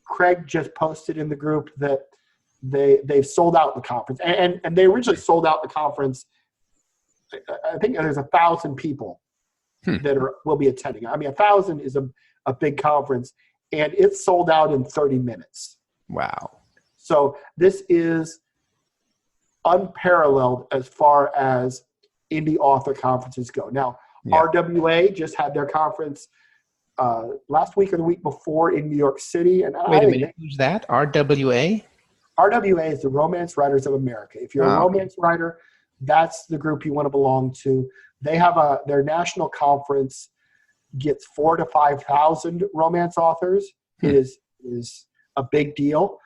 Craig just posted in the group that they've sold out the conference. And they originally sold out the conference. I think there's 1,000 people that will be attending. I mean, 1,000 is a big conference, and it's sold out in 30 minutes. Wow. So this is unparalleled as far as indie author conferences go. Now, RWA just had their conference last week or the week before in New York City. And Wait a minute, who's that? RWA? RWA is the Romance Writers of America. If you're a romance writer, that's the group you want to belong to. They have their national conference gets 4,000 to 5,000 romance authors. It is a big deal.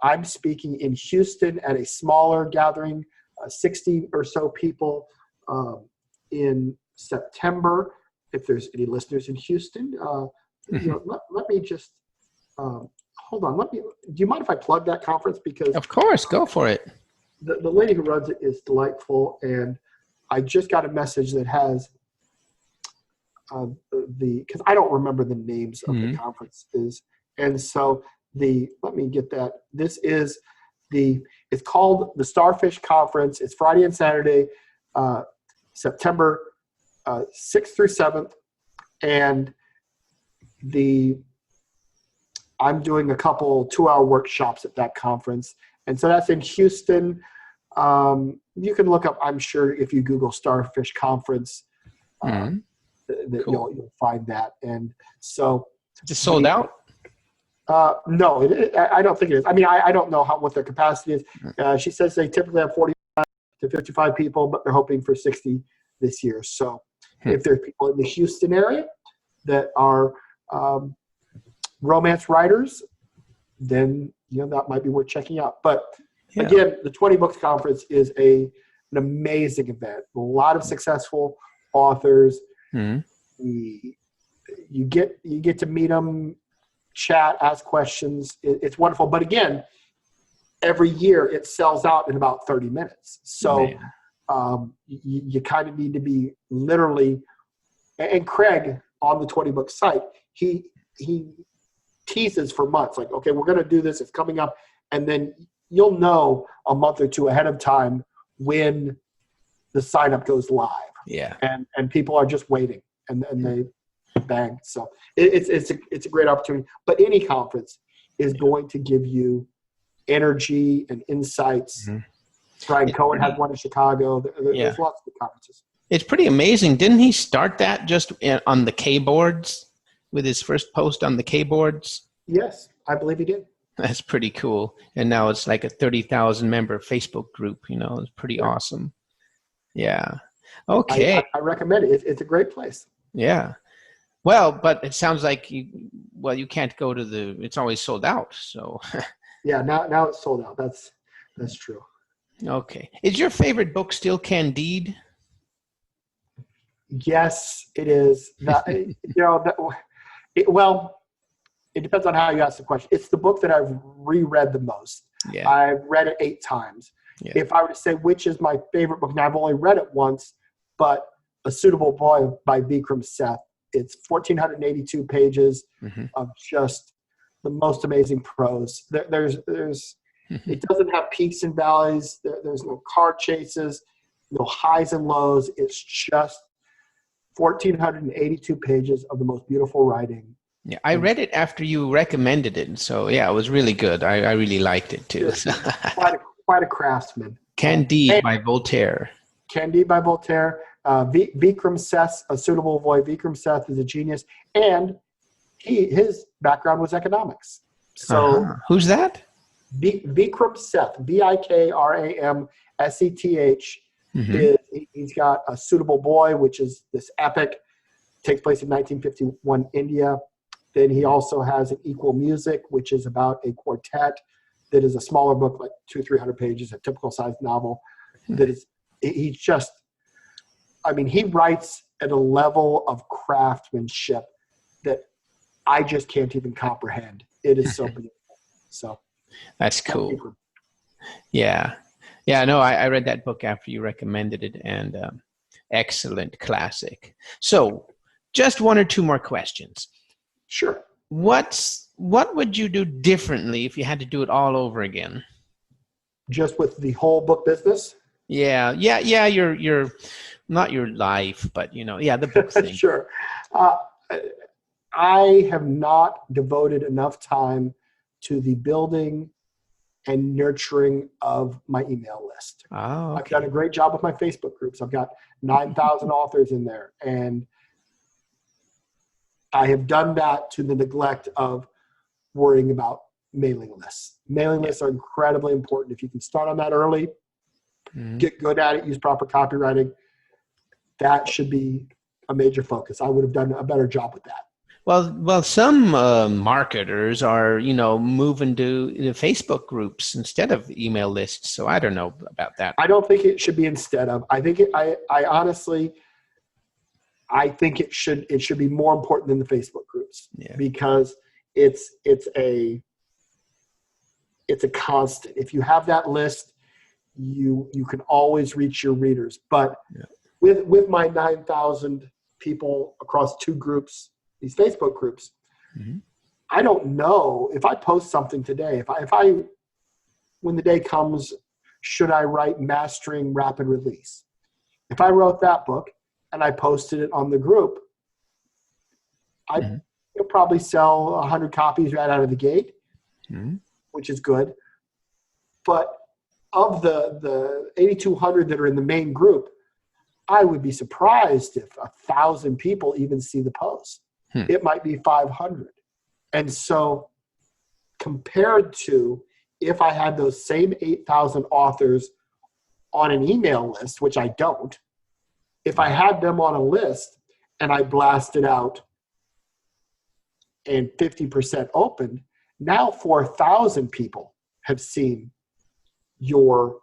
I'm speaking in Houston at a smaller gathering, 60 or so people in September. If there's any listeners in Houston, let me just hold on. Do you mind if I plug that conference? Because of course, go for it. The lady who runs it is delightful, and I just got a message that has because I don't remember the names of the conferences, and so let me get that. This is it's called the Starfish Conference. It's Friday and Saturday, September 6th through 7th, and I'm doing a couple 2-hour workshops at that conference. And so that's in Houston. You can look up, I'm sure, if you Google Starfish Conference, Cool. you'll find that. And so is it sold out? No, I don't think it is. I mean, I don't know what their capacity is. She says they typically have 45 to 55 people, but they're hoping for 60 this year. So if there's people in the Houston area that are romance writers, then that might be worth checking out. But again, the 20 Books Conference is an amazing event. A lot of successful authors. You get to meet them, chat, ask questions. It's wonderful. But again, every year it sells out in about 30 minutes. So you kind of need to be literally. And Craig on the 20 Book site, he teases for months, like, okay, we're going to do this. It's coming up, and then you'll know a month or two ahead of time when the sign up goes live. Yeah. And people are just waiting, and they bang. So it's a great opportunity. But any conference is going to give you energy and insights. Brian Cohen had one in Chicago. There's lots of conferences. It's pretty amazing. Didn't he start that just on the keyboards with his first post on the keyboards? Yes, I believe he did. That's pretty cool. And now it's like a 30,000 member Facebook group, it's pretty awesome. Yeah. Okay. I recommend it. It's a great place. Yeah. Well, but it sounds like you can't go to it's always sold out. So yeah, now it's sold out. That's true. Okay. Is your favorite book still Candide? Yes, it is. It depends on how you ask the question. It's the book that I've reread the most. Yeah. I've read it 8 times. Yeah. If I were to say which is my favorite book, now I've only read it once, but A Suitable Boy by Vikram Seth. It's 1,482 pages of just the most amazing prose. There's it doesn't have peaks and valleys. There's no car chases, no highs and lows. It's just 1,482 pages of the most beautiful writing. Yeah, I read it after you recommended it. So, yeah, it was really good. I really liked it, too. Quite a craftsman. Candide by Voltaire. Candide by Voltaire. Vikram Seth, A Suitable Boy. Vikram Seth is a genius. And his background was economics. So Who's that? Vikram Seth, Vikramseth. He's got A Suitable Boy, which is this epic. Takes place in 1951 India. Then he also has An Equal Music, which is about a quartet that is a smaller book, like 200-300 pages, a typical sized novel. That is, he writes at a level of craftsmanship that I just can't even comprehend. It is so beautiful. So that's cool. Yeah. Yeah, no, I read that book after you recommended it, and excellent classic. So just 1 or 2 more questions. Sure. What would you do differently if you had to do it all over again? Just with the whole book business? Yeah. Your not your life, but the book thing. Sure. I have not devoted enough time to the building and nurturing of my email list. Oh, okay. I've done a great job with my Facebook groups. I've got 9,000 authors in there, and I have done that to the neglect of worrying about mailing lists. Mailing lists are incredibly important. If you can start on that early, get good at it, use proper copywriting, that should be a major focus. I would have done a better job with that. Well, some marketers are, moving to the Facebook groups instead of email lists. So I don't know about that. I don't think it should be instead of. I think I think it should be more important than the Facebook groups because it's a constant. If you have that list, you can always reach your readers. But with my 9,000 people across 2 groups, these Facebook groups, I don't know if I post something today. If I when the day comes, should I write Mastering Rapid Release? If I wrote that book and I posted it on the group, you'll probably sell 100 copies right out of the gate, which is good. But of the 8,200 that are in the main group, I would be surprised if 1,000 people even see the post. It might be 500. And so compared to if I had those same 8,000 authors on an email list, which I don't, if I had them on a list and I blasted out and 50% opened, now 4,000 people have seen your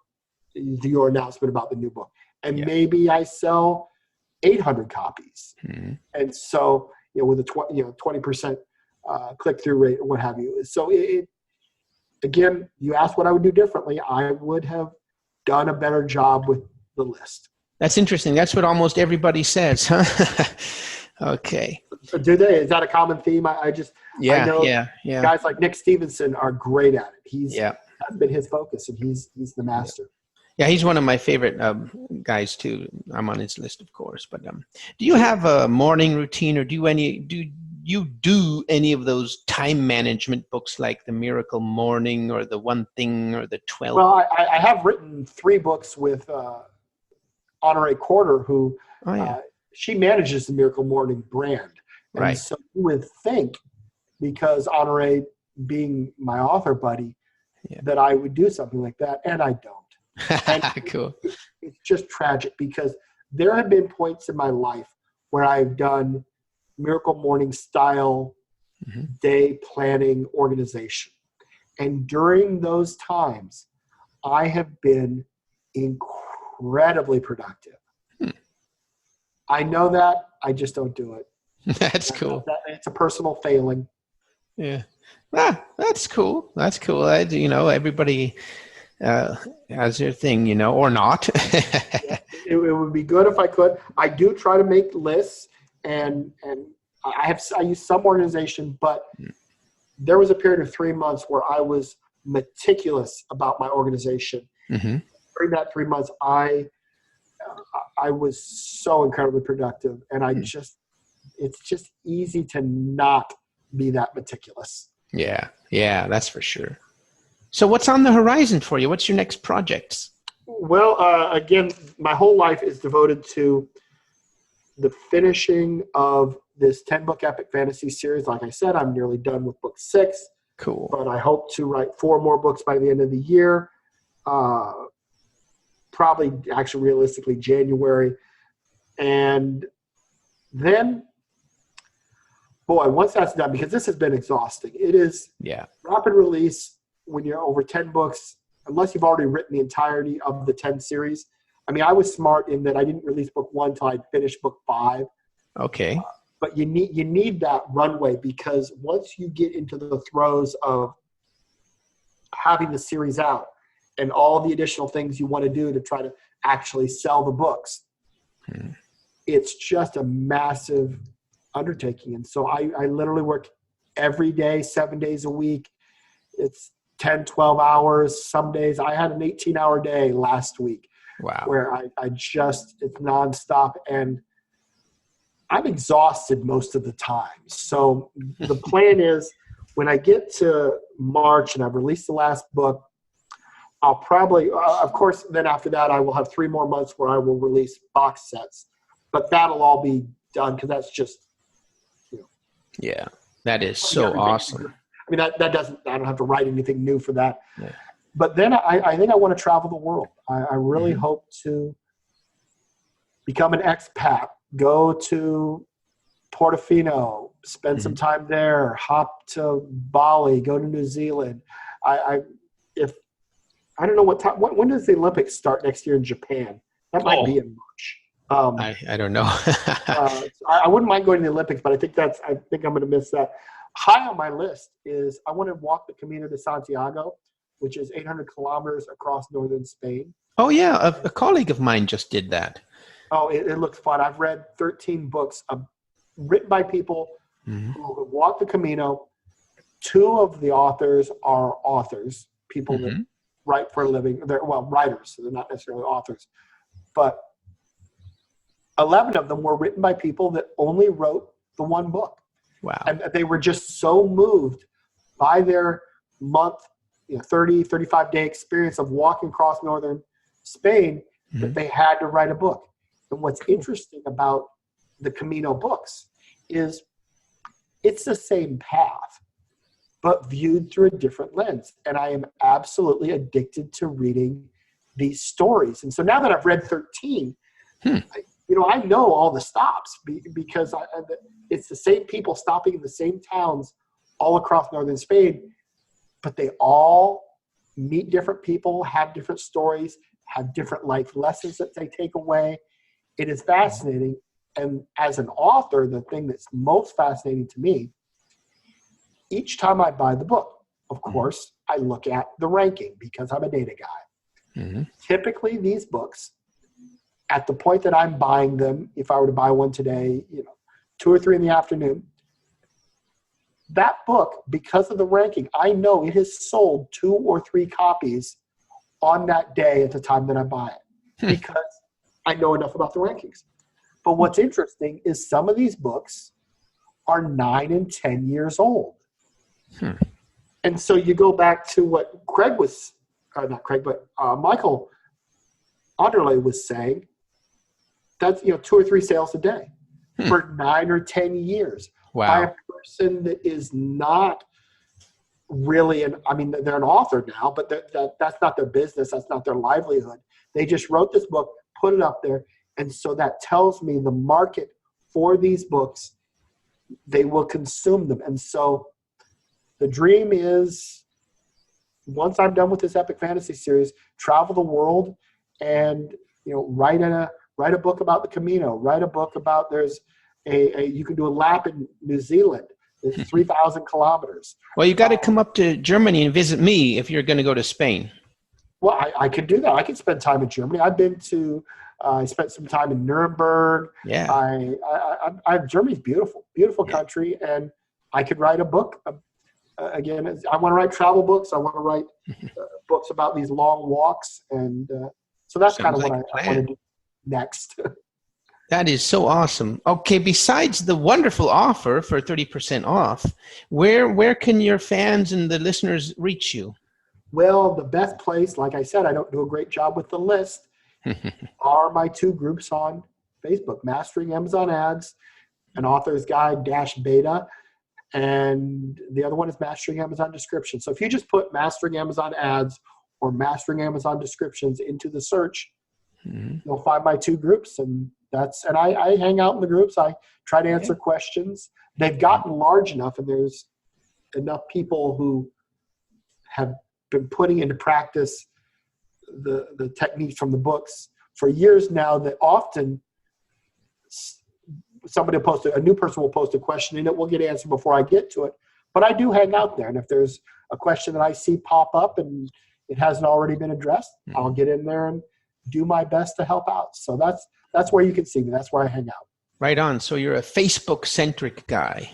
announcement about the new book. And maybe I sell 800 copies. And so, with a 20% click-through rate or what have you. So again, you asked what I would do differently. I would have done a better job with the list. That's interesting. That's what almost everybody says, huh? Okay. So do they? Is that a common theme? I know guys like Nick Stevenson are great at it. That's been his focus, and he's the master. Yeah, he's one of my favorite guys too. I'm on his list, of course. But do you have a morning routine, or do you do any of those time management books like The Miracle Morning or The One Thing or The 12? Well, I have written 3 books with Honore Corder, who she manages the Miracle Morning brand. And so you would think, because Honore being my author buddy, Yeah. that I would do something like that, and I don't. And Cool. it's just tragic because there have been points in my life where I've done Miracle Morning style day planning organization. And during those times, I have been incredibly productive. I know that. I just don't do it. That's cool. It's a personal failing. Yeah. That's cool. That's cool. Everybody has their thing, or not. It would be good if I could. I do try to make lists, and I use some organization, but there was a period of 3 months where I was meticulous about my organization. Mm-hmm. During that 3 months, I was so incredibly productive, and it's just easy to not be that meticulous. Yeah, that's for sure. So what's on the horizon for you? What's your next projects? Well, again, my whole life is devoted to the finishing of this 10-book epic fantasy series. Like I said, I'm nearly done with book 6. Cool. But I hope to write 4 more books by the end of the year. Probably, actually, realistically, January. And then, boy, once that's done, because this has been exhausting. It is rapid release when you're over 10 books, unless you've already written the entirety of the 10 series. I mean, I was smart in that I didn't release book 1 until I'd finished book 5. Okay. But you need that runway, because once you get into the throes of having the series out and all the additional things you want to do to try to actually sell the books, it's just a massive undertaking. And so I literally work every day, 7 days a week. It's 10, 12 hours. Some days I had an 18-hour day last week. Wow. Where it's nonstop, and I'm exhausted most of the time. So the plan is, when I get to March and I've released the last book, I'll probably, of course, then after that, I will have 3 more months where I will release box sets. But that'll all be done, because that's just, Yeah, that is so awesome. I mean, that doesn't, I don't have to write anything new for that. Yeah. But then I think I want to travel the world. I really hope to become an expat, go to Portofino, spend some time there, hop to Bali, go to New Zealand. I don't know what time. When does the Olympics start next year in Japan? That might be in March. I don't know. I wouldn't mind going to the Olympics, but I think I'm going to miss that. High on my list is I want to walk the Camino de Santiago, which is 800 kilometers across northern Spain. Oh yeah, a colleague of mine just did that. Oh, it looks fun. I've read 13 books written by people who have walked the Camino. 2 of the authors are authors, people that write for a living. They're writers, so they're not necessarily authors. But 11 of them were written by people that only wrote the 1 book. Wow. And they were just so moved by their month, 30, 35-day experience of walking across northern Spain that they had to write a book. And what's interesting about the Camino books is it's the same path, but viewed through a different lens. And I am absolutely addicted to reading these stories. And so now that I've read 13, I know all the stops because it's the same people stopping in the same towns all across northern Spain, but they all meet different people, have different stories, have different life lessons that they take away. It is fascinating. And as an author, the thing that's most fascinating to me, each time I buy the book, of course, I look at the ranking because I'm a data guy. Typically, these books, at the point that I'm buying them, if I were to buy one today, 2 or 3 in the afternoon, that book, because of the ranking, I know it has sold 2 or 3 copies on that day at the time that I buy it because I know enough about the rankings. But what's interesting is some of these books are 9 and 10 years old. And so you go back to what Michael Anderle was saying, that's 2 or 3 sales a day for 9 or 10 years. Wow. By a person that is not really, and I mean, they're an author now, but that's not their business. That's not their livelihood. They just wrote this book, put it up there. And so that tells me the market for these books, they will consume them. And so the dream is, once I'm done with this epic fantasy series, travel the world and, write a book about the Camino, write a book about, you can do a lap in New Zealand. It's 3,000 kilometers. Well, you got to come up to Germany and visit me if you're going to go to Spain. Well, I could do that. I could spend time in Germany. I've been to, I spent some time in Nuremberg. Yeah. Germany's beautiful, beautiful country. And I could write a book. Again, I want to write travel books. I want to write books about these long walks. And so that's kind of what I want to do next. That is so awesome. Okay, besides the wonderful offer for 30% off, where can your fans and the listeners reach you? Well, the best place, like I said, I don't do a great job with the list, are my two groups on Facebook, Mastering Amazon Ads, an author's guide -beta, and the other one is Mastering Amazon Descriptions. So if you just put Mastering Amazon Ads or Mastering Amazon Descriptions into the search, you'll find my two groups, and I hang out in the groups. I try to answer questions. They've gotten large enough, and there's enough people who have been putting into practice the techniques from the books for years now, that often a new person will post a question and it will get answered before I get to it. But I do hang out there, and if there's a question that I see pop up and it hasn't already been addressed, I'll get in there and do my best to help out. So that's where you can see me. That's where I hang out. Right on. So you're a Facebook-centric guy.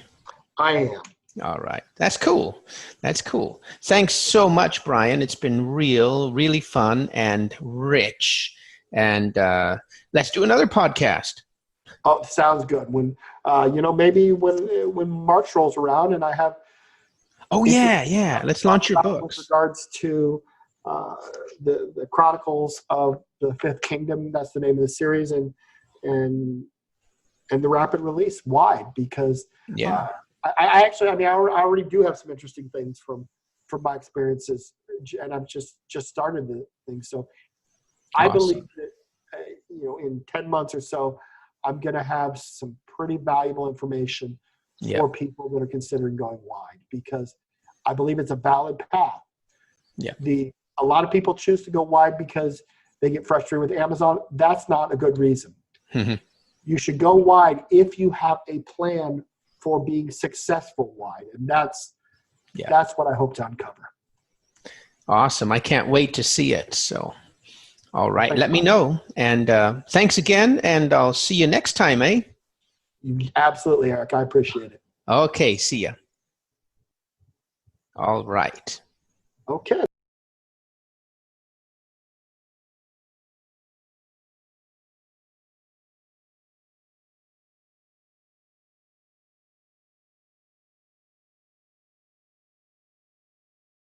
I am. All right. That's cool. That's cool. Thanks so much, Brian. It's been really fun and rich. And let's do another podcast. Oh, sounds good. When maybe when March rolls around and I have. Oh yeah. Let's launch your books. With regards to the Chronicles of the Fifth Kingdom, that's the name of the series, and the rapid release wide, because I already do have some interesting things from my experiences, and I've just started the thing. So I believe that in 10 months or so, I'm going to have some pretty valuable information for people that are considering going wide, because I believe it's a valid path. Yeah. A lot of people choose to go wide because they get frustrated with Amazon. That's not a good reason. You should go wide if you have a plan for being successful wide. And that's what I hope to uncover. Awesome. I can't wait to see it. So, all right. Let me know. And thanks again. And I'll see you next time, eh? Absolutely, Eric. I appreciate it. Okay. See ya. All right. Okay.